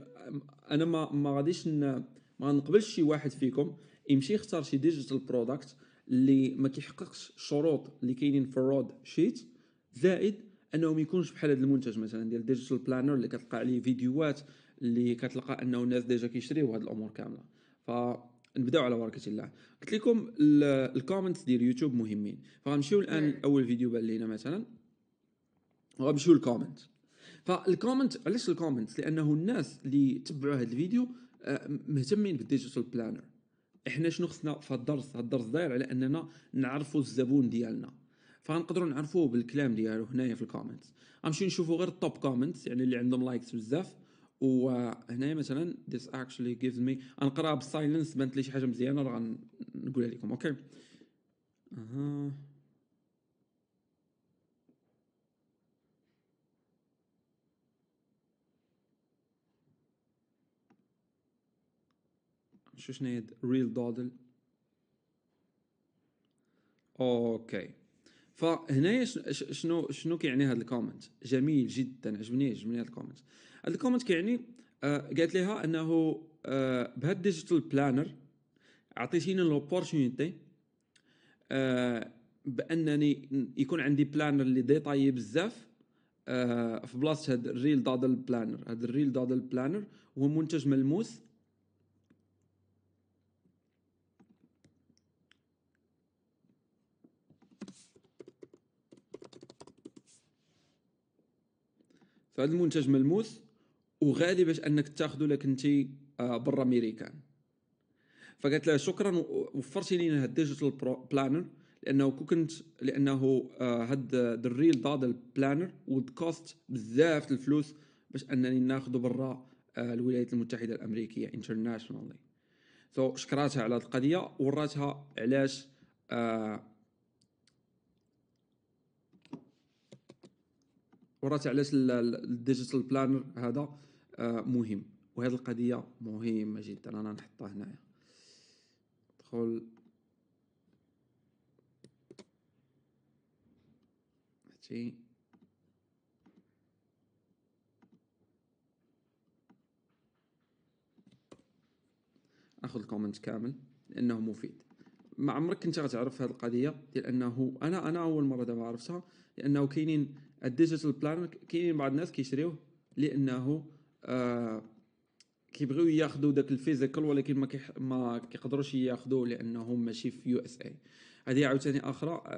انا ما غاديش ما نقبلش شي واحد فيكم يمشي يختار شي ديجيتال برودكت اللي ما كيحققش الشروط اللي كاينين في الرود شيت، زائد انه ما يكونش بحال هذا المنتج مثلا ديال ديجيتال بلانر اللي كتلقى عليه فيديوهات اللي كتلقى انه الناس ديجا كيشريو هاد الامور كامله. فنبداو على بركه الله. قلت لكم الكومنتس ديال يوتيوب مهمين، فغنمشيو الان لاول فيديو بان لينا مثلا، وغنمشيو للكومنت. فالكومنت، علاش الكومنت؟ لانه الناس اللي تبعوا هذا الفيديو مهتمين بالديجيتال بلانر. احنا شنو خصنا في الدرس؟ الدرس داير على اننا نعرفوا الزبون ديالنا، فغنقدروا نعرفوه بالكلام ديالو هنايا في الكومنتس. غنمشيو نشوفوا غير التوب كومنتس، يعني اللي عندهم لايكس بزاف. وهنايا مثلا this actually gives me، غنقراها بالسايلنس، بانت لي شي حاجه مزيانه راه غنقولها لكم. اوكي اها شنو هي ريل دودل. اوكي، فهنايا شنو كيعني هذا الكومنت؟ جميل جدا، عجبني هذا الكومنت. هذا الكومنت كيعني قالت لها انه بهذا الديجيتال بلانر عطيتيني لوبورتونيتي بانني يكون عندي بلانر اللي ديطايي بزاف في بلاصه هذا الريل دادل بلانر. هذا الريل دادل بلانر هو منتج ملموس فهذا المنتج ملموس وغالي باش انك تاخذه لك انت برا ميريكان. فقالت لها شكرا، وفرتي لينا هاد الديجيتال بلانر، لانه هاد الريل دادل بلانر وود كوست بزاف الفلوس باش انني ناخذه برا الولايات المتحده الامريكيه انترناشونالي. شكراتها على هاد القضيه، وراتها علاش الديجيتال بلانر هذا مهم. وهذه القضيه مهمه جدا، انا نحطها هنايا. ادخل هاتي، اخذ الكومنت كامل لانه مفيد. ما عمرك كنت غتعرف هذه القضيه ديال انه انا اول مره دابا عرفتها، لانه كاينين الديجيتال بلانر، كاينين بعض الناس كيشريوه لانه كيبغيو ياخذوا داك الفيزيكال، ولكن ما كيقدروش ياخذوه لانهم ماشي في يو اس اي. هذه عاوتاني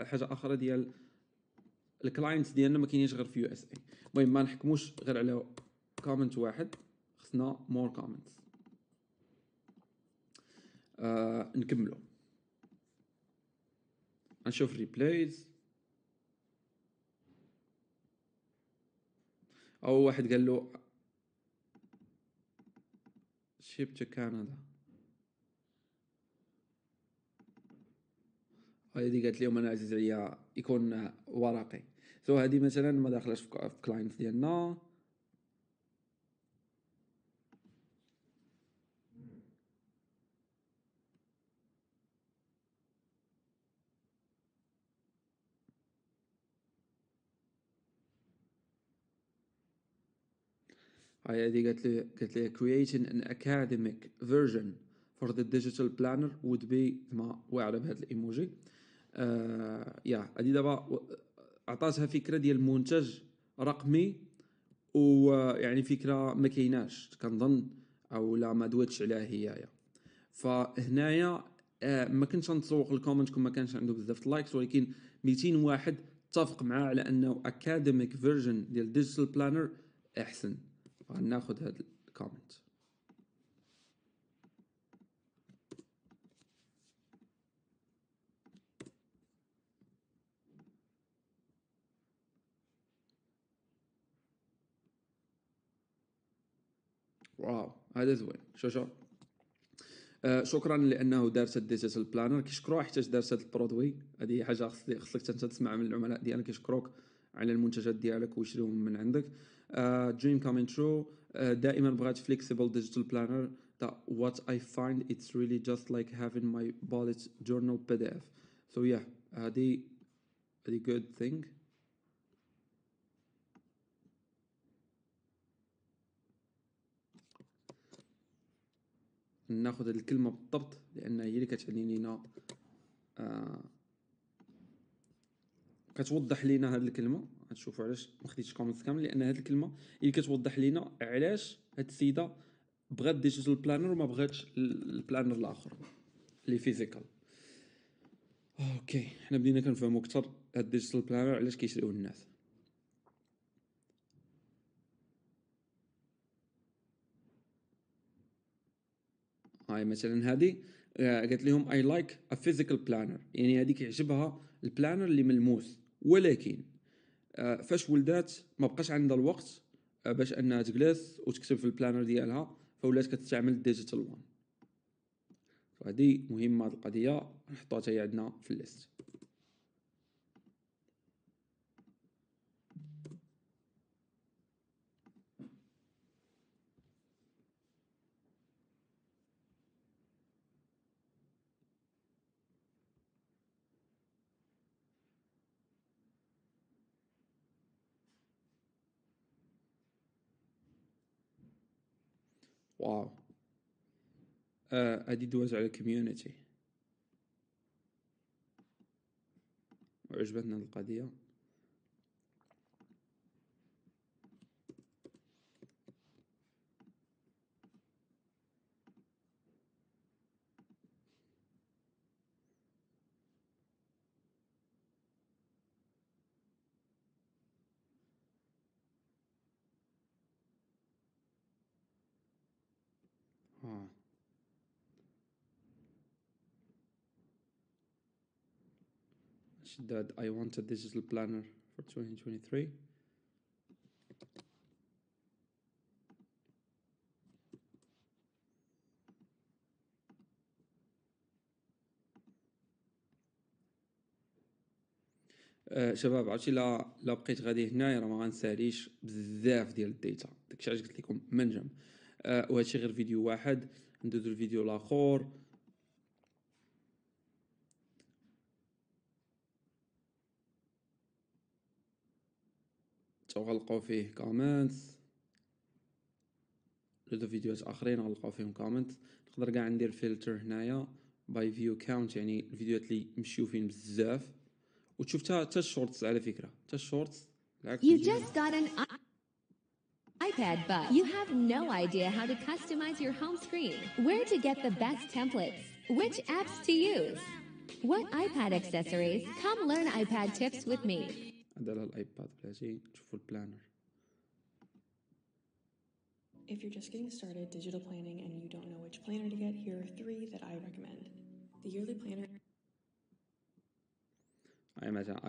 حاجه اخرى ديال الكلاينتس ديالنا ما كاينينش غير في يو اس اي. المهم ما نحكموش غير على كومنت واحد، خصنا مور كومنتس. نكملوا، نشوف ريبلايز. او واحد قال له شيب تو كندا. هذه قالت لهم انا عزيز عليا يكون ورقي. هذه مثلا ما داخلاش في كلاينت ديالنا. هذه قالت لي creating an academic version for the digital planner would be ما واعره بهذا الايموجي. هذه دابا عطاتها فكره ديال منتج رقمي، ويعني فكره ما كايناش كنظن، او لا ما دوتش عليها هي. فهنايا ما كنتش نتسوق الكومنت كون ما كانش عنده بزاف اللايكس، ولكن 200 واحد اتفق معاه على انه اكاديميك فيرجن ديال ديجيتال بلانر احسن. غناخذ هذا الكومنت. واو هذا زوين. شو شكرا لانه دارت الديجيتال بلانر. كيشكروها حيت دارت هذا البرودوي. هذه حاجه خصك انت تسمع من العملاء ديالك، كيشكروك على المنتجات ديالك ويشريوهم من عندك. دريم كامين ترو. دائما بغيت فليكسيبل ديجيتال بلانر. what I find it's really just like having my bullet journal PDF. so yeah هذه good thing. ناخذ هذه الكلمه بالضبط لان هي اللي كتعني لينا كتوضح لينا هذه الكلمه. غتشوفوا علاش ما خديتش كومنتس كامل، لان هذه الكلمه هي كتوضح لينا علاش هاد السيده بغات ديجيتال بلانر وما بغاتش البلانر الاخر اللي فيزيكال. اوكي، حنا بدينا كنفهموا اكثر هاد الديجيتال بلانر علاش كيشريوه الناس. هاي مثلا هذه قالت لهم اي لايك ا فيزيكال بلانر، يعني هذه كيعجبها البلانر اللي ملموس، ولكن فاش ولدات ما بقاش عندها الوقت باش انها تجلس وتكتب في البلانر ديالها، فولات كتستعمل الديجيتال وان. هذه مهمه، هذه القضيه نحطوها حتى هي عندنا في الليست. واو، هذه دوز على الكوميونيتي وعجبتنا القضيه. ها شداد I want a digital planner for 2023. شباب، عرفتي لا بقيت غادي هنايا راه ما غنساليش بزاف ديال الديتا، داكشي علاش قلت لكم منجم. وهادشي غير فيديو واحد، ندوزو الفيديو الاخر. تو غنلقاو فيه كومنتس، ندوزو فيديوهات اخرين غنلقاو فيهم كومنتس. نقدر كاع ندير فلتر هنايا باي فيو كاونت، يعني الفيديوهات اللي مشيو فين بزاف، وتشوف حتى الشورتس على فكره، حتى الشورتس بالعكس You مزيان. just got an iPad, but you have no idea how to customize your home screen, where to get the best templates, which apps to use, what iPad accessories. Come learn iPad tips with me. هذا لها الايباد بلاتي تشوفوا البلانر. If you're just getting started digital planning and you don't know which planner to get, here are 3 that I recommend. The yearly planner.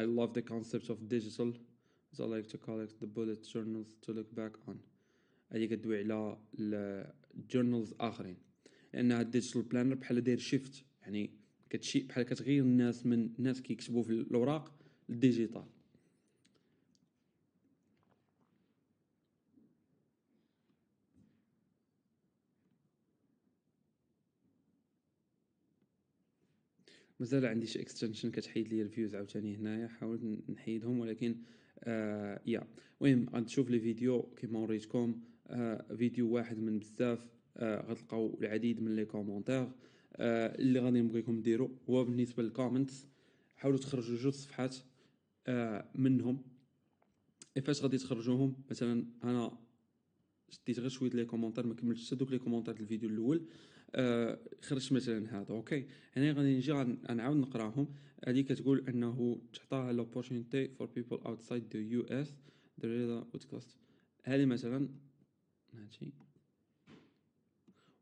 I love the concept of digital, as I like to collect the bullet journals to look back on. هذه كدوي على الجورنالز اخرين، لانها الديجيتال بلانر بحال داير شيفت، يعني بحال كتغير الناس من الناس كيكتبوا في الاوراق للديجيتال. مازال عندي شي اكستنشن كتحيد لي الفيوز عاوتاني هنايا، حاولت نحيدهم ولكن المهم غتشوف لي فيديو كيما وريتكم. فيديو واحد من بزاف. غتلقاو العديد من لي كومونتير. اللي غادي نبغيكم ديروا هو بالنسبه للكومنتس، حاولوا تخرجوا جوج صفحات منهم. فاش غادي تخرجوهم، مثلا انا شديت غير شويه لي كومونتير، ما كملتش حتى دوك لي كومونتير ديال الفيديو الاول. خرجت مثلا هذا. اوكي، هنا غادي نجي غنعاود نقراهم. هذه كتقول انه تعطاها لوبورتونيتي فور بيبل اوتسايد ذا يو اس ذا ريلا بودكاست. هذه مثلا هادشي،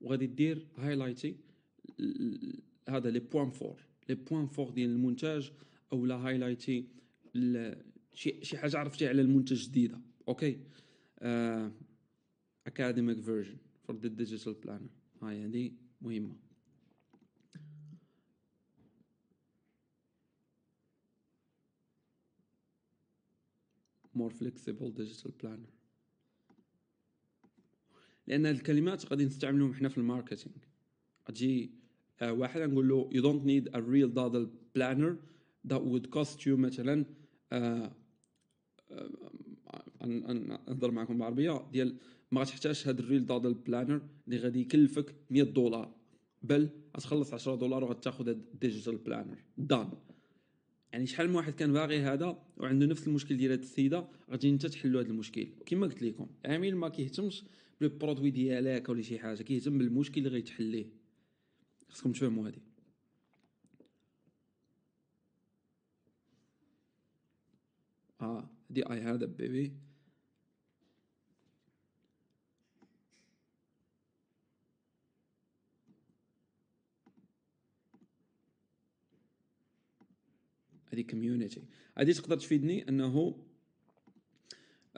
وغادي دير هايلايتي هذا لي بوين فور، لي بوين فور ديال المنتج، او لا هايلايتي شي حاجه عرفتي على المنتج جديده. اوكي. academic version for the digital planner. هاي هذه مهمة. more flexible digital planner، لأن هذه الكلمات غادي نستعملهم احنا في الماركتينغ. غتجي واحد نقول له you don't need a real digital planner that would cost you مثلا نهضر معكم بالعربيه ديال ما غتحتاجش هاد الريل دادل بلانر اللي غادي يكلفك $100. بل غتخلص $10 وغتاخذ هاد الديجيتال بلانر دان. يعني شحال من واحد كان باغي هذا وعنده نفس المشكل ديال هاد السيده، غادي انت تحلوا هذا المشكل. وكما قلت لكم العميل ما كيهتمش بالبرودوي ديالك ولا شي حاجه، كيهتم بالمشكل اللي غيتحل ليه. خصكم تفهموا هذه. دي اي هذا بيبي هذه كوميونيتي. هذه تقدر تفيدني انه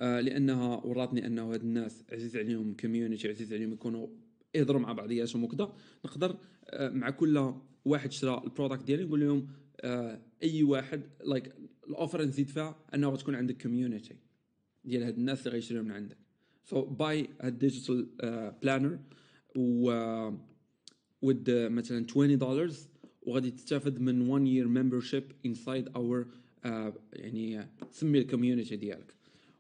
لانها وراتني انه هاد الناس عزيز عليهم كوميونيتي، عزيز عليهم يكونوا يهضروا مع بعضياتهم وكذا. نقدر مع كل واحد شرا البرودكت ديالي نقول لهم اي واحد لايك الاوفر نزيد فيها انه غتكون عندك كوميونيتي ديال هاد الناس اللي غيشريو من عندك. سو باي هاد ديجيتال بلانر و with مثلا $20 وغادي تستافد من 1 year membership inside our يعني سمي الكوميونيتي ديالك.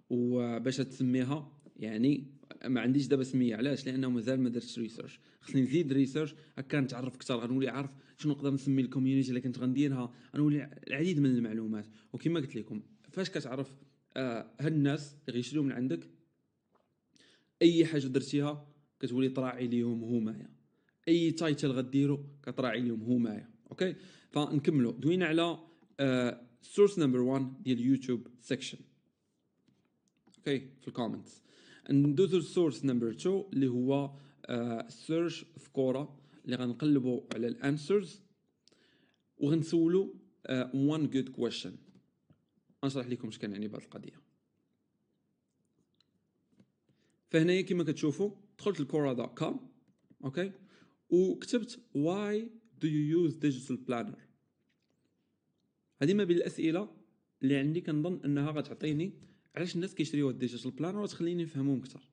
وباش تسميها يعني ما عنديش دابا سميه، علاش؟ لانه مازال ما درتش ريسيرش. خصني نزيد ريسيرش هكا نتعرف اكثر، غنولي عارف شنو نقدر نسمي الكوميونيتي اللي كنت غنديرها، غنولي العديد من المعلومات. وكما قلت لكم فاش كتعرف هاد الناس اللي غيشريو من عندك، اي حاجه درتيها كتولي تراعي ليهم همايا، اي تايتل غديروا كتراعي ليهم همايا. اوكي، فنكملوا. دوينا على سورس نمبر 1 ديال يوتيوب سيكشن اوكي في الكومنتس. ندوزو للسورس نمبر 2 اللي هو سيرش في كورة، اللي غنقلبوا على الانسرز وغنسولوا one good question. غنشرح لكم اش كنعني بهذه القضيه. فهنايا كما كتشوفوا دخلت لكورا.com اوكي وكتبت why do you use digital planner. هذه ما بين الاسئله اللي عندي كنظن انها غتعطيني علاش الناس كيشريو الديجيتال بلانر وتخليني نفهمهم اكثر.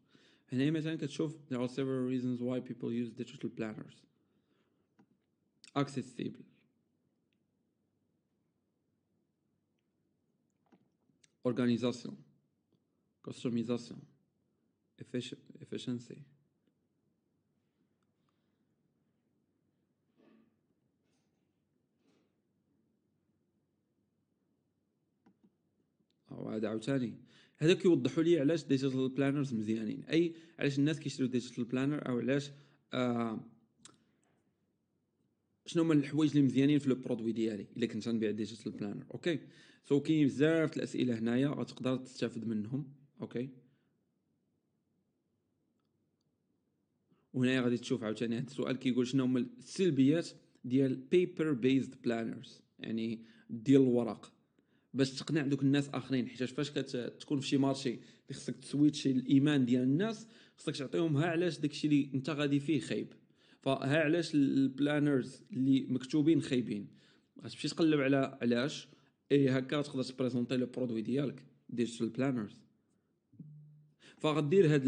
هنا مثلا كتشوف there are several reasons why people use digital planners. accessible, organisation, customisation, efficiency. وهذا عاوتاني هذا كيوضحوا لي علاش ديجيتال بلانرز مزيانين، اي علاش الناس كيشريو ديجيتال بلانر، او علاش شنو هما الحوايج اللي مزيانين في البرودوي ديالي الا كنت غنبيع ديجيتال بلانر. اوكي سو كاين بزاف الاسئله هنايا غتقدر تستافد منهم. اوكي وهنايا غادي تشوف عاوتاني هذا السؤال كيقول شنو هما السلبيات ديال بيبر بيزد بلانرز، يعني ديال الورق، باش تقنع دوك الناس اخرين. حيت فاش كتكون في شي مارشي اللي خصك تسويتشي الايمان ديال الناس، خصك تعطيهم ها علاش داكشي اللي انت غادي فيه خايب، فها علاش البلانرز اللي مكتوبين خايبين. غتمشي تقلب على علاش هكا تقدر تبريزونطي لو برودوي ديالك ديجيتال بلانرز. فغدير هاد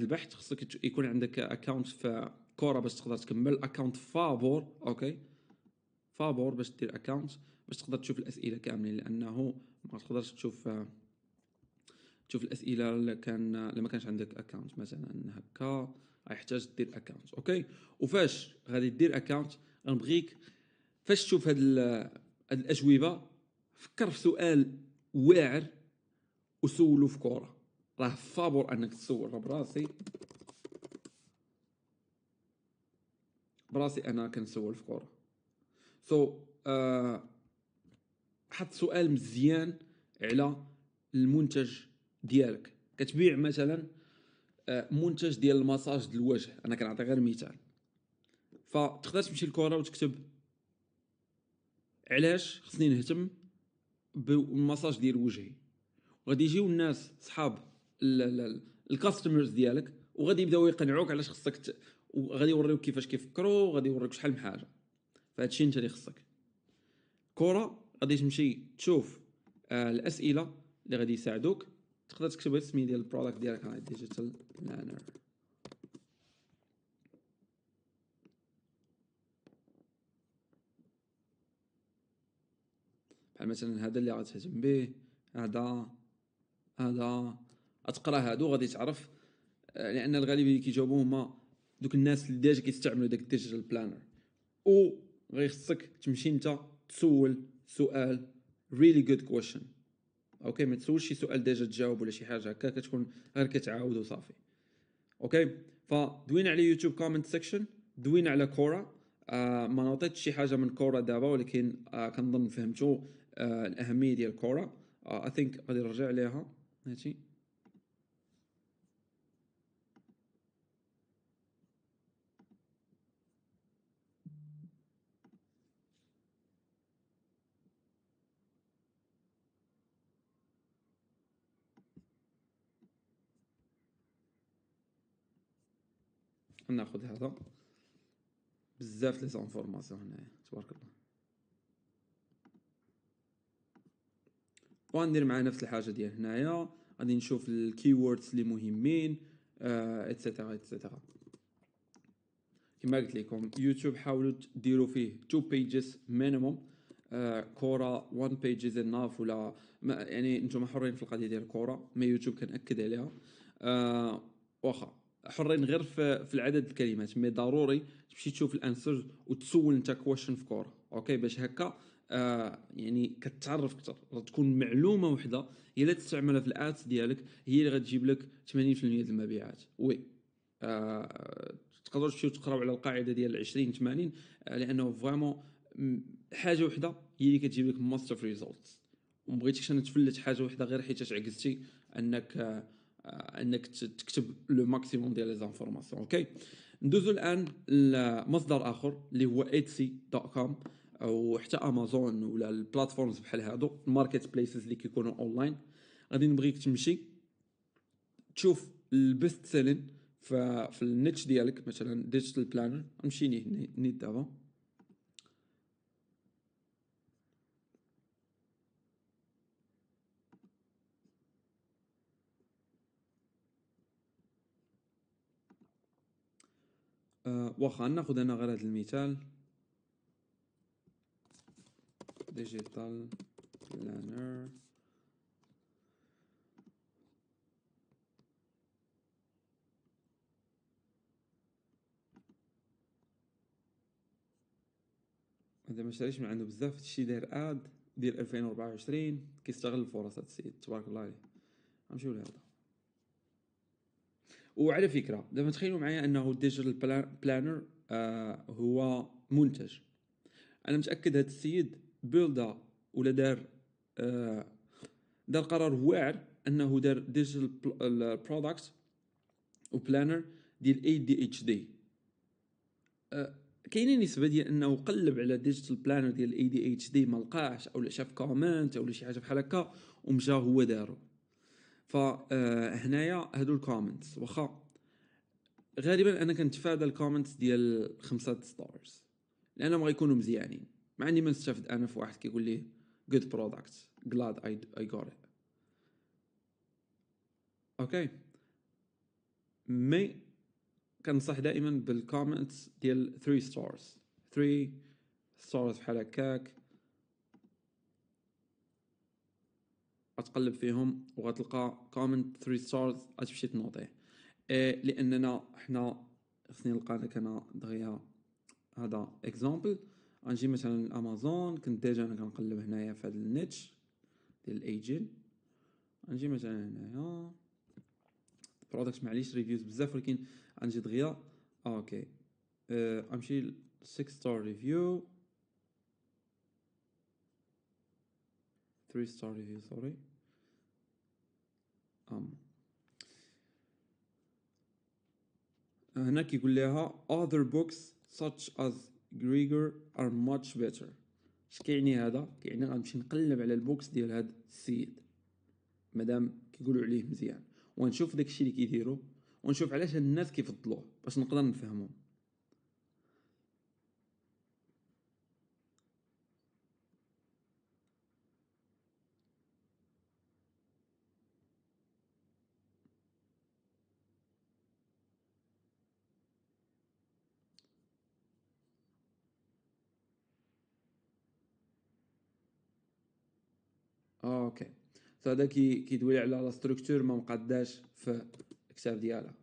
البحث. خصك يكون عندك اكونت في كورا باش تقدر تكمل اكونت فابور. اوكي فابور باش دير اكونت باش تقدر تشوف الاسئله كاملين، لانه ما تقدرش تشوف الاسئله لما كانش عندك اكونت مثلا هكا، غيحتاج دير اكونت. اوكي وفاش غادي دير اكونت غنبغيك فاش تشوف هاد الاجوبه فكر في سؤال واعر وسولو في كوره. راه فابور انك تسول. براسي انا كنسول في كوره. حط سؤال مزيان على المنتج ديالك. كتبيع مثلا منتج ديال المساج ديال الوجه، انا كنعطي غير مثال. فتقدر تمشي لكورة وتكتب علاش خصني نهتم بالمساج ديال وجهي، وغادي يجيو الناس صحاب الكاستمرز ديالك وغادي يبداو يقنعوك علاش خصك وغادي يوريوك كيفاش كيفكروا وغادي يوريوك شحال من حاجه. فهادشي انت اللي خصك. كورة غادي تمشي تشوف الاسئله اللي غادي يساعدوك. تقدر تكتب السميه ديال البرودكت ديالك على ديجيتال بلانر. بحال مثلا هذا اللي غتهتم به، هذا غتقرا هادو غادي تعرف لان الغالبيه اللي كيجاوبوا هما دوك الناس اللي ديجا كيستعملوا داك الديجيتال بلانر. او غير خصك تمشي انت تسول سؤال really good question. اوكي ما تسولش شي سؤال ديجا تجاوب ولا شي حاجه هكا كتكون غير كتعاود وصافي. اوكي فدوينا على يوتيوب كومنت سيكشن، دوينا على كورا. ما نعطيتش شي حاجه من كورا دابا، ولكن كنظن فهمتوا الاهميه ديال كورا. اي ثينك غادي نرجع ليها هادشي. ناخذ هذا بزاف لي زانفورماسيون هنايا تبارك الله، وغندير معاه نفس الحاجه ديال هنايا. غادي نشوف الكي ووردز اللي مهمين اتسيتيرا اتسيتيرا. كما قلت لكم يوتيوب حاولوا ديروا فيه 2 pages مينيموم. كورا 1 page is enough ولا يعني انتم حرين في القضيه ديال كورا، ما يوتيوب كنأكد عليها. واخا حرين غير في العدد الكلمات، مي ضروري تمشي تشوف الانسرز وتسول انت كويشن في كورا. اوكي باش هكا يعني كتعرف اكثر، تكون معلومه وحده هي اللي تستعملها في الادز ديالك هي اللي غتجيب لك 80% ديال المبيعات. وي تقدروا تمشيو تقراو على القاعده ديال 20 80 لانه فريمون حاجه وحده هي اللي كتجيب لك موست اوف ريزولتس. وما بغيتكش انا تفلت حاجه وحده غير حيت عجزتي انك تكتب لو ماكسيموم ديال لي زانفورماسيون. اوكي ندوزو الان لمصدر اخر اللي هو etsy.com او حتى امازون ولا البلاتفورمز بحال هادو الماركت بليسز اللي كيكونوا اونلاين. غادي نبغيك تمشي تشوف البيست سيلين في النيتش ديالك، مثلا ديجيتال بلانر. نمشي نيت دابا واخا ناخذ انا غير هذا المثال ديجيتال بلانر. هذا ما شريش من عنده بزاف، هادشي داير اد ديال 2024 كيستغل الفرص. هذا السيد تبارك الله عليه. غنمشيو لهذا. وعلى فكره دابا تخيلوا معايا انه الديجيتال بلانر هو منتج. انا متاكد هذا السيد بيلدا ولا دار قرار واعر انه دار ديجيتال برودكت وبلانر ديال اي دي اتش دي. كاينه نسبه ديال انه قلب على ديجيتال بلانر ديال اي دي اتش دي ما لقاش، او شاف كومنت او شي حاجه بحال هكا ومشى هو دارو. فهنايا هادو الكومنتس واخا غالبا انا كنتفادى الكومنتس ديال 5 ستارز لانهم غيكونوا مزيانين. ما عندي ما نستافد انا في واحد كيقول لي good product glad I got it. اوكي مي كنصح دائما بالكومنتس ديال 3 ستارز 3 ستارز بحال هكاك. غتقلب فيهم وغتلقى كومنت 3 ستارز غتمشي تنوضيه. لاننا حنا خصني نلقى لك انا دغيا هذا اكزامبل. غنجي مثلا امازون، كنت ديجا انا كنقلب هنايا في هذا النيتش ديال الايجين. غنجي مثلا هنايا برودكت معليش ريفيوز بزاف ولكن غنجي دغيا اوكي غنمشي 6 ستار ريفيو 3 ستار ريفيو سوري. هنا كيقول لها other books such as Gregor are much better. اش كيعني هذا؟ كيعني غنمشي نقلب على البوكس ديال هذا السيد مادام كيقولوا عليه مزيان، ونشوف داكشي اللي كيديروا ونشوف علاش الناس كيفضلوه باش نقدر نفهمهم. اوكي فهذا كيدوي على لا ستركتور ما مقاداش في الكتاب ديالها.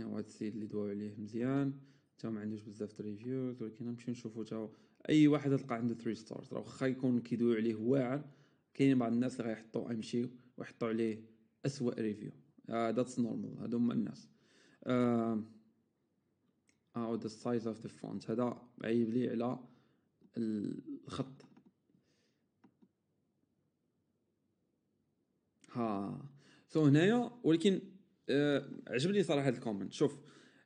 هو هاد السيد اللي دواو عليه مزيان تا ما عندوش بزاف د ريفيوز، ولكن نمشيو نشوفو تا اي واحد تلقى عنده 3 ستارز. راه واخا يكون كيدويو عليه واعر، كاينين بعض الناس اللي غيحطوا يمشيو ويحطوا عليه اسوأ ريفيو. ذاتس نورمال، هادو هما الناس. ذا سايز اوف ذا فونت، هذا عيب لي على الخط. هنايا ولكن عجبني صراحه هذا الكومنت. شوف،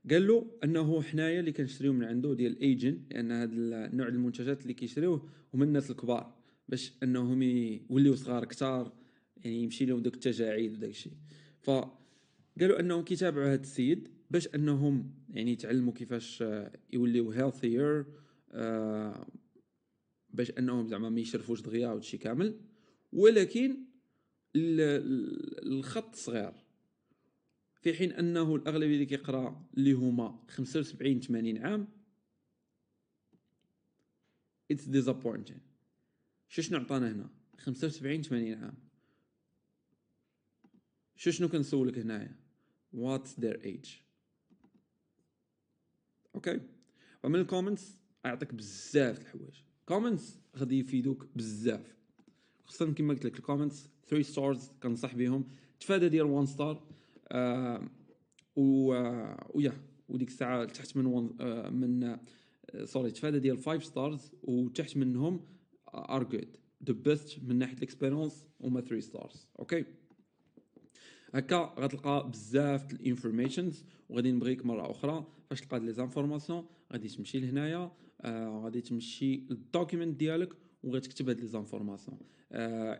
قال له انه حنايا اللي كنشريو من عنده ديال ايجن، لان هذا النوع المنتجات اللي كيشريوه هما الناس الكبار باش انهم يوليو صغار كتار، يعني يمشي لهم داك التجاعيد وداك الشيء. فقالوا انهم كيتابعوا هذا السيد باش انهم يعني يتعلموا كيفاش يوليو هيلثير، باش انهم زعما ما يشرفوش دغيا وهادشي كامل. ولكن الخط صغير، في حين انه الاغلبيه اللي كيقرا اللي هما 75 80 عام اتس ديزابوينتين. شنو عطانا هنا 75 80 عام؟ شنو كنسولك هنايا؟ واتس ذير ايج؟ اوكي. ومن الكومنتس اعطيك بزاف د الحوايج. كومنتس غادي يفيدوك بزاف، خصوصا كما قلت لك الكومنتس 3 ستارز كنصح بهم. تفادى ديال 1 ستار، ويا وديك الساعه تحت من سوري، تفادى ديال 5 ستارز وتحت منهم ار جود ذا بيست من ناحيه الاكسبيرينس هما 3 ستارز. اوكي، هكا غتلقى بزاف د الانفورميشنز. وغادي نبغيك مره اخرى فاش تلقى لي زانفورماسيون غادي تمشي لهنايا، غادي تمشي للدوكيمنت ديالك وغتكتب هاد لي زانفورماسيون.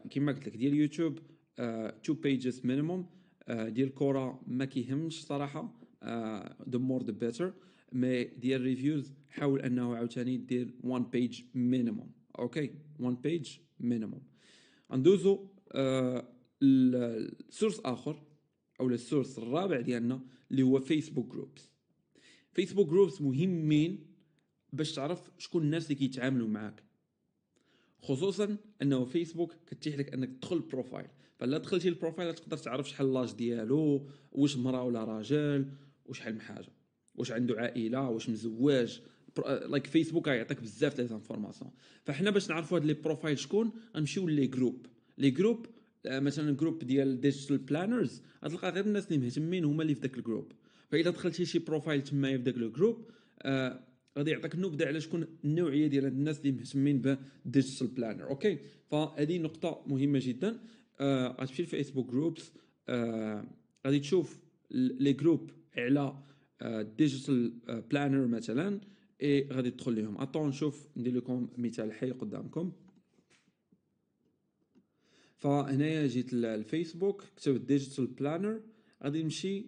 كما قلت لك ديال يوتيوب 2 pages مينيموم، ديال كورة ما كيهمش صراحه، the more the better. مي ديال ريفيوز حاول انه عاوتاني دير 1 page مينيموم. اوكي، 1 page مينيموم. ندوزو السورس اخر او السورس الرابع ديالنا اللي هو فيسبوك جروبس. فيسبوك جروبس مهمين باش تعرف شكون الناس اللي كيتعاملوا معاك، خصوصا انه فيسبوك كتيح لك انك تدخل البروفايل. فلا دخلتي البروفايل تقدر تعرف شحال لاج ديالو، واش مراه ولا راجل، وشحال من حاجه، واش عنده عائله، واش مزواج. لايك فيسبوك يعطيك بزاف لي زانفورماسيون. فاحنا باش نعرفوا هاد لي بروفايل شكون، غنمشيو لي جروب. لي جروب مثلا جروب ديال ديجيتال بلانرز غتلقى غير الناس اللي مهتمين هما اللي في داك الجروب. فاذا دخلتي شي بروفايل تمايا في داك الجروب غادي يعطيك نبذه على شكون النوعيه ديال الناس اللي مهتمين بالديجيتال بلانر. اوكي، فهذه نقطه مهمه جدا. غتمشي لفيسبوك جروبس، غادي تشوف لي جروب على ديجيتال بلانر مثلا، غادي تدخل لهم. اطون نشوف ندير لكم مثال حي قدامكم. فهنايا جيت الفيسبوك كتبت ديجيتال بلانر، غادي نمشي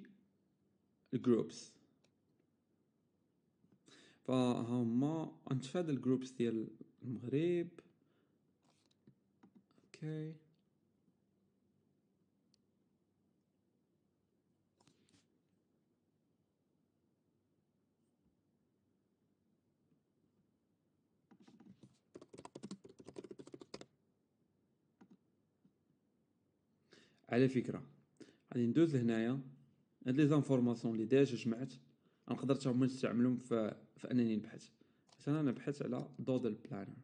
الجروبس. فهما نتفادى الجروبس ديال المغرب. اوكي، على فكره غادي ندوز لهنايا. هاد لي زانفورماسيون اللي ديجا جمعت نقدر حتى هما نستعملهم في انني نبحث. مثلا نبحث على دودل بلانر.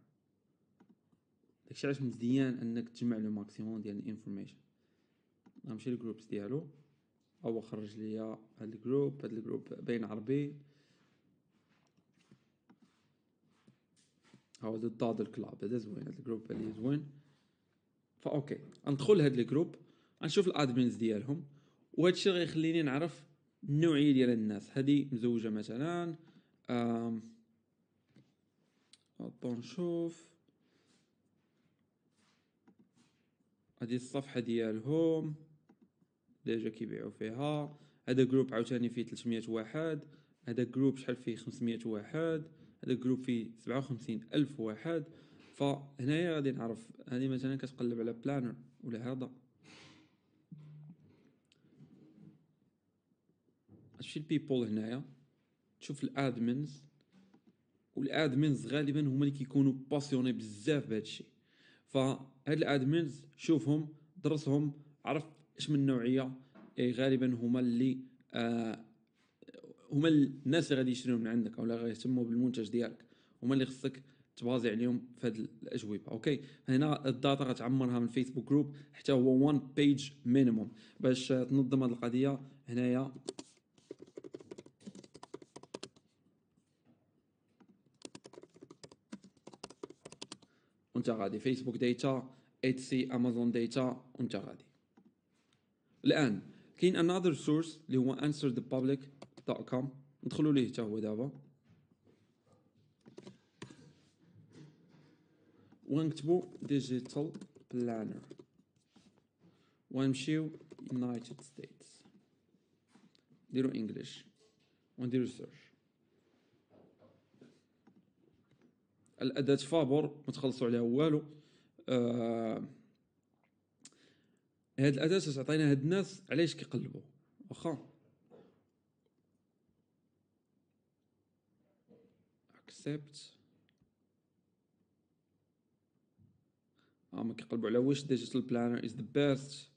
داكشي علاش مزيان انك تجمع لو ماكسيموم ديال الانفورميشن. غنمشي للجروبس ديالو، هو خرج ليا هاد الجروب باين عربي. هو دودل كلاب، هذا زوين، هاد الجروب اللي زوين. فاوكي ندخل لهاد الجروب، غنشوف الادمينز ديالهم، وهذا الشيء غيخليني نعرف النوعيه ديال الناس. هذه مزوجه مثلا، نشوف هذه الصفحه ديالهم ديجا كيبيعوا فيها. هذا جروب عاوتاني فيه 300 واحد، هذا جروب شحال فيه 500 واحد، هذا جروب فيه 57 ألف واحد. فهنايا غادي نعرف هذه مثلا كتقلب على بلانر ولا هذا. هادشي البيبول هنايا تشوف الادمنز، والادمنز غالبا هما اللي كيكونوا باسيوني بزاف بهذا الشيء. فهاد الادمنز شوفهم، درسهم، عرف اش من نوعيه. غالبا هما اللي هما الناس اللي غادي يشريو من عندك او اللي غيهتموا بالمنتج ديالك، هما اللي خصك تبازي عليهم في هذه الاجوبه. اوكي، هنا الداتا غتعمرها من فيسبوك جروب حتى هو 1 بيج مينيموم باش تنظم هذه القضيه. هنايا وانت غادي فيسبوك ديتا، اتسي، امازون ديتا، وانت غادي. الان كاين another source اللي هو answerthepublic.com، ندخلوا ليه حتى هو دابا ونكتبوا ديجيتال بلانر ونمشيو يونايتد ستيتس، نديرو انجلش ونديرو سيرش. الاداه فابور ما تخلصوا عليها والو. هاد الاداه تعطينا هاد الناس علاش كيقلبوا. واخا اكسبت ما كيقلبوا على واش ديجيتال بلانر از ذا بيست.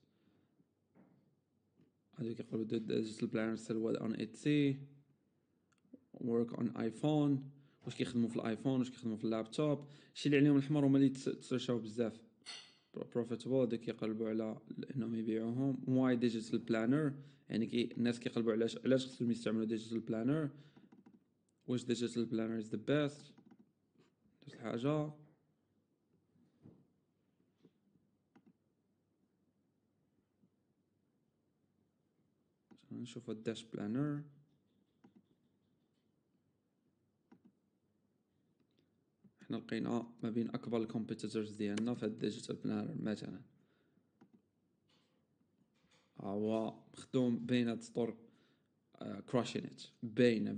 هادو كيقلبوا ديجيتال بلانر سيل اون اتسي، ورك اون ايفون، واش كيخدموا في الايفون، واش كيخدموا في اللابتوب. الشيء اللي عليهم الحمر هما اللي تسيرشاو بزاف بروفيتابل، هادو كيقلبوا على انهم يبيعوهم. واي ديجيتال بلانر يعني الناس كيقلبوا علاش خصهم يستعملوا ديجيتال بلانر، واش ديجيتال بلانر از ذا بيست. نفس الحاجه. نشوف الداش بلانر. حنا لقينا ما بين اكبر الكومبيتيتورز ديالنا في الديجيتال بلانر مثلا هو مخدوم بين هاد السطور كراشينيت، باينه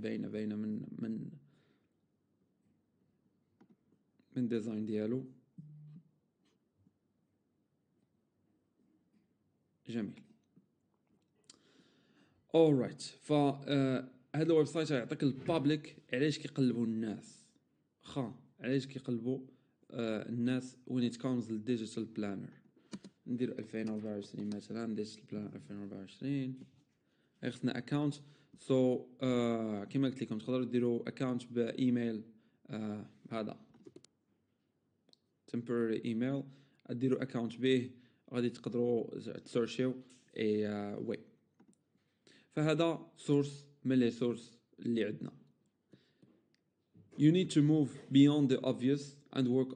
من ديزاين ديالو جميل. اورايت، ف هذا الويب سايت يعطيك البابليك علاش كيقلبوا الناس. علاش كيقلبوا الناس وين it comes للديجيتال بلانر. ندير 2024 مثلا، ديجيتال بلانر 2024 خصنا اكونت. سو كما قلت لكم تقدروا ديروا اكونت بايميل هذا temporary ايميل، ديروا اكونت به غادي تقدروا تسيرشيو اي وي. فهذا سورس من لي سورس اللي عندنا. You need to move beyond the obvious and work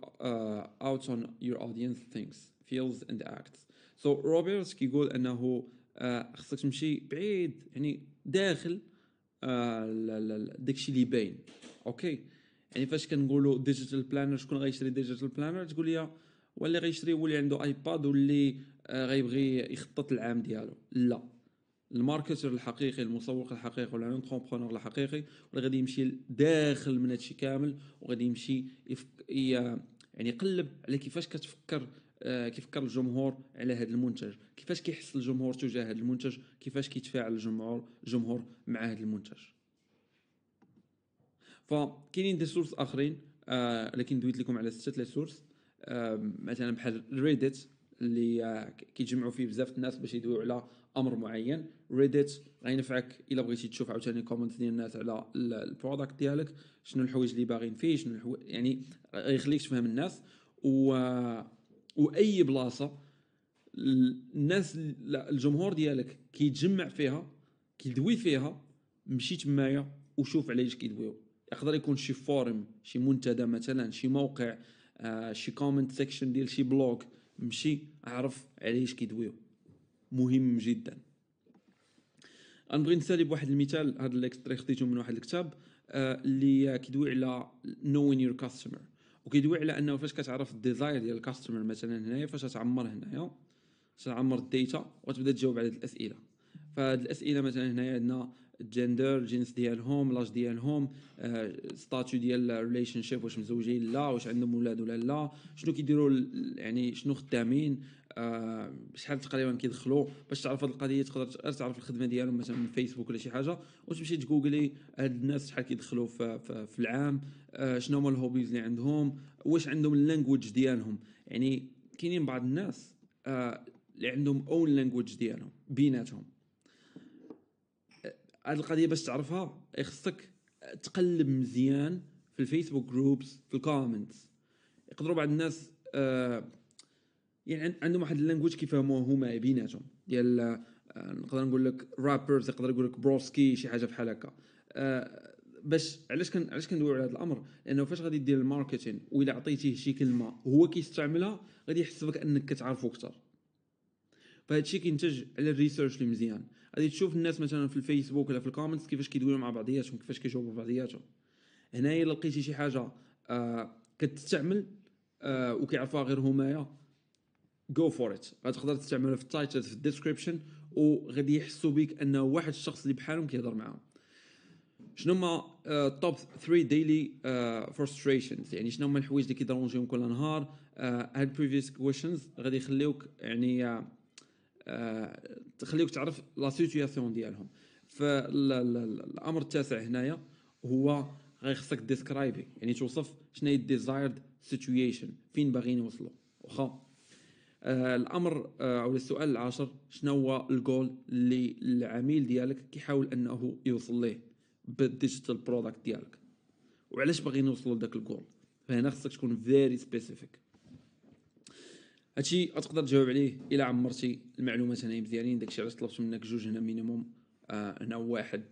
out on your audience thinks, feels and acts. So روبرت كيقول انه خصك تمشي بعيد، يعني داخل داكشي اللي باين. اوكي، يعني فاش كنقولوا ديجيتال بلانر، شكون غيشري ديجيتال بلانر؟ تقول لي واللي غيشري هو اللي عنده ايباد واللي غيبغي يخطط العام ديالو. لا، الماركتر الحقيقي، المسوق الحقيقي ولا الانتربرونور الحقيقي ولا غادي يمشي داخل من هادشي كامل وغادي يمشي يعني يقلب على كيفاش كيفكر الجمهور على هذا المنتج، كيفاش كيحس الجمهور تجاه هذا المنتج، كيفاش كيتفاعل الجمهور مع هذا المنتج. فكاينين دي سورس اخرين لكن دويت لكم على 6 لي سورس. مثلا بحال ريديت اللي كيجمعوا فيه بزاف الناس باش يدويو على امر معين. ريديت غينفعك الا بغيتي تشوف عاوتاني كومنت ديال الناس على البرودكت ديالك، شنو الحوايج اللي باغيين فيه، شنو يعني غيخليك تفهم الناس. واي بلاصه الناس الجمهور ديالك كيتجمع فيها كيدوي فيها، مشي تمايا وشوف علاش كيدويو. يقدر يكون شي فورم، شي منتدى مثلا، شي موقع، شي كومنت سيكشن ديال شي بلوج، مشي اعرف علاش كيدويو، مهم جدا. غنبغي نسالي بواحد المثال. هذا الاكستري خديته من واحد الكتاب اللي كيدوي على knowing your customer، وكيدوي على انه فاش كتعرف الديزاير ديال الكاستمر مثلا هنايا، فاش تعمر هنايا تعمر الديتا وتبدا تجاوب على هذه الاسئله. فهاد الاسئله مثلا هنايا عندنا الجندر، الجنس ديالهم، لاج ديالهم، ستاتيو ديال الريليشن شيب، واش مزوجين لا، واش عندهم اولاد ولا لا، شنو كيديروا يعني شنو خدامين، شحال تقريبا كيدخلوا. باش تعرف هذه القضيه تقدر تعرف الخدمه ديالهم مثلا من فيسبوك ولا شي حاجه، وتمشي تجوجلي هاد الناس شحال كيدخلوا في العام، شنو هما الهوبيز اللي عندهم، واش عندهم اللانجويج ديالهم. يعني كاينين بعض الناس اللي عندهم اون لانجويج ديالهم بيناتهم. هذه القضيه باش تعرفها خصك تقلب مزيان في الفيسبوك جروبس، في الكومنتس. يقدروا بعض الناس يعني عندهم واحد اللانجويج كيفهموه هما بيناتهم ديال نقدر نقول لك رابرز، يقدر يقول لك بروسكي، شي حاجه بحال هكا. باش علاش كندويو على هذا الامر؟ لانه فاش غادي دير الماركتين وإلا عطيتيه شي كلمه هو كيستعملها غادي يحس بك انك كتعرفو اكثر. فهاد الشيء كينتج على الريسيرش اللي مزيان. غادي تشوف الناس مثلا في الفيسبوك ولا في الكومنتس كيفاش كيدويو مع بعضياتهم، كيفاش كيجاوبوا بعضياتهم. هنايا الا لقيتي شي حاجه كتستعمل وكيعرفوها غير همايا، جو فور ات. غتقدر تستعملها في التايتل، في الديسكريبشن، وغادي يحسوا بك انه واحد الشخص اللي بحالهم كيهضر معاهم. شنو هما توب 3 ديلي فرستريشنز؟ يعني شنو هما الحوايج اللي كيدرونجيهم كل نهار؟ هاد بريفيوس كويشنز غادي يخليوك يعني تخليوك تعرف لا سيتوياسيون ديالهم. فالامر التاسع هنايا هو غيخصك ديسكرايبي، يعني توصف شنو هي الديزايرد سيتويشن، فين باغيين يوصلوا. واخا الامر او السؤال العاشر، شنو هو الجول اللي العميل ديالك كيحاول انه يوصل ليه بالديجيتال برودكت ديالك، وعلاش باغيين نوصلوا لذاك الجول؟ فهنا خصك تكون فيري سبيسيفيك. هادشي تقدر تجاوب عليه الا عمرتي المعلومات هنا مزيانين. داكشي علاش طلبت منك جوج هنا مينيموم، هنا واحد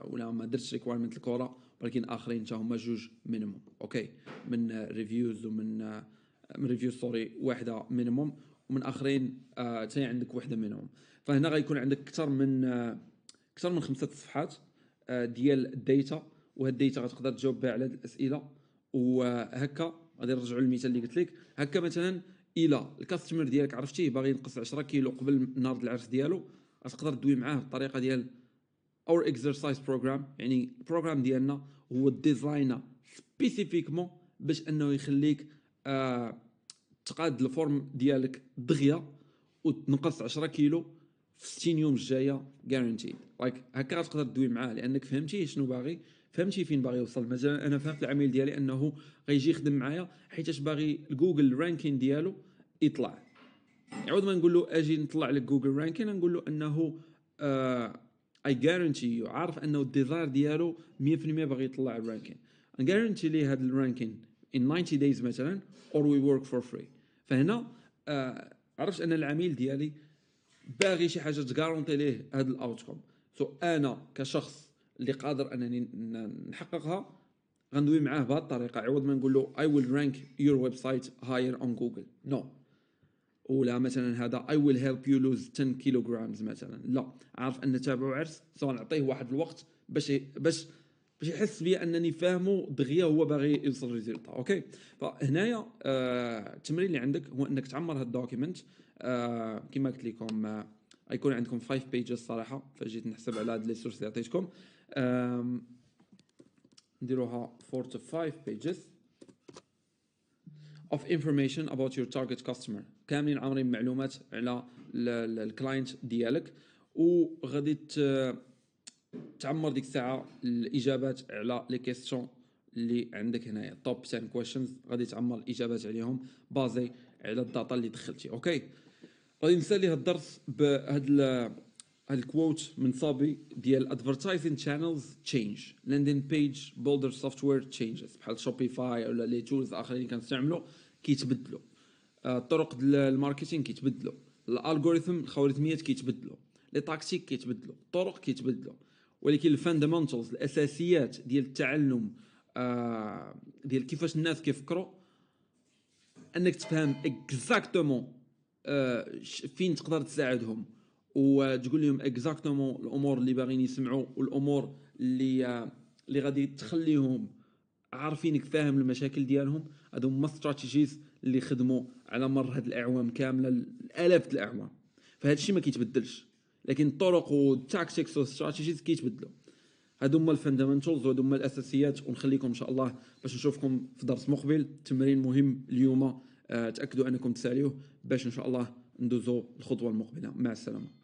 ولا ما درتش ريكوايرمنت الكره، ولكن اخرين حتى هما جوج مينيموم. اوكي، من ريفيوز ومن ريفيوز سوري واحده مينيموم، ومن اخرين حتى عندك وحده مينيموم. فهنا غيكون عندك اكثر من 5 صفحات ديال الداتا، وهاد الداتا غتقدر تجاوب بها على هاد الاسئله. وهكا غادي نرجعوا للمثال اللي قلت لك. هكا مثلا الى الكاستمر ديالك عرفتيه باغي ينقص 10 كيلو قبل نهار العرس ديالو، غتقدر تدوي معاه بالطريقه ديال اور اكسرسايز بروجرام. يعني البروجرام ديالنا هو ديزاينا سبيسيفيكمون باش انه يخليك تقاد الفورم ديالك دغيا وتنقص 10 كيلو في 60 يوم الجايه جارانتيد. هكا غتقدر تدوي معاه لانك فهمتي شنو باغي، فهمتي فين باغي يوصل. مثلا انا فهمت العميل ديالي انه غيجي يخدم معايا حيتاش باغي جوجل رانكين ديالو يطلع. يعود ما نقول له اجي نطلع لك جوجل رانكين، نقول له انه اي جارانتي يو، عارف انه الديزاير ديالو 100% باغي يطلع الرانكين. ان جارانتي ليه هذا الرانكين in 90 days مثلا or we work for free. فهنا عرفت ان العميل ديالي باغي شي حاجه تغارونتي ليه هذا الاوتكم. انا كشخص اللي قادر انني نحققها غندوي معاه بهذه الطريقه، عوض ما نقول له I will rank your website higher on Google. no. ولا مثلا هذا I will help you lose 10 كيلوغرامز مثلا. لا، عارف ان تابعو عرس سواء نعطيه واحد الوقت باش يحس بي انني فاهمه دغيا هو باغي يوصل ريزلت. اوكي، فهنايا التمرين اللي عندك هو انك تعمر هذا الدوكيمنت. كما قلت لكم غيكون عندكم 5 بيجز صراحه، فجيت نحسب على هاد لي سورس اللي عطيتكم. نديروها 4 to 5 pages of information about your target customer، كاملين عامرين معلومات على الكلاينت ديالك، وغادي تعمر ديك الساعه الاجابات على لي كيسيون اللي عندك هنايا. توب 10 كويشنز غادي تعمر الاجابات عليهم بازي على الداتا اللي دخلتي. اوكي، غادي نسالي هذا الدرس بهذا الكوت من صابي ديال advertising channels change landing page builder software changes، بحال شوبيفاي ولا لي تولز اخرين اللي كنستعملوا كيتبدلوا، الطرق ديال الماركتينغ كيتبدلوا، الالغوريثم الخوارزميات كيتبدلوا، لي تاكتيك كيتبدلوا، الطرق كيتبدلوا، ولكن الفاندامنتالز الاساسيات ديال التعلم ديال كيفاش الناس كيفكروا، انك تفهم اكزاكتومون فين تقدر تساعدهم وتقول لهم اكزاكتومون الامور اللي باغيين يسمعوا والامور اللي غادي تخليهم عارفينك فاهم المشاكل ديالهم. هادو هما استراتيجيز اللي خدموا على مر هاد الاعوام كامله، الالاف الاعوام. فهاد الشيء ما كيتبدلش، لكن الطرق والتاكتيكس والاستراتيجيز كيتبدلوا. هادو هما الفاندامنتالز وهادو هما الاساسيات. ونخليكم ان شاء الله باش نشوفكم في درس مقبل. تمرين مهم اليوم، تاكدوا انكم تساليوه باش ان شاء الله ندوزو الخطوه المقبله. مع السلامه.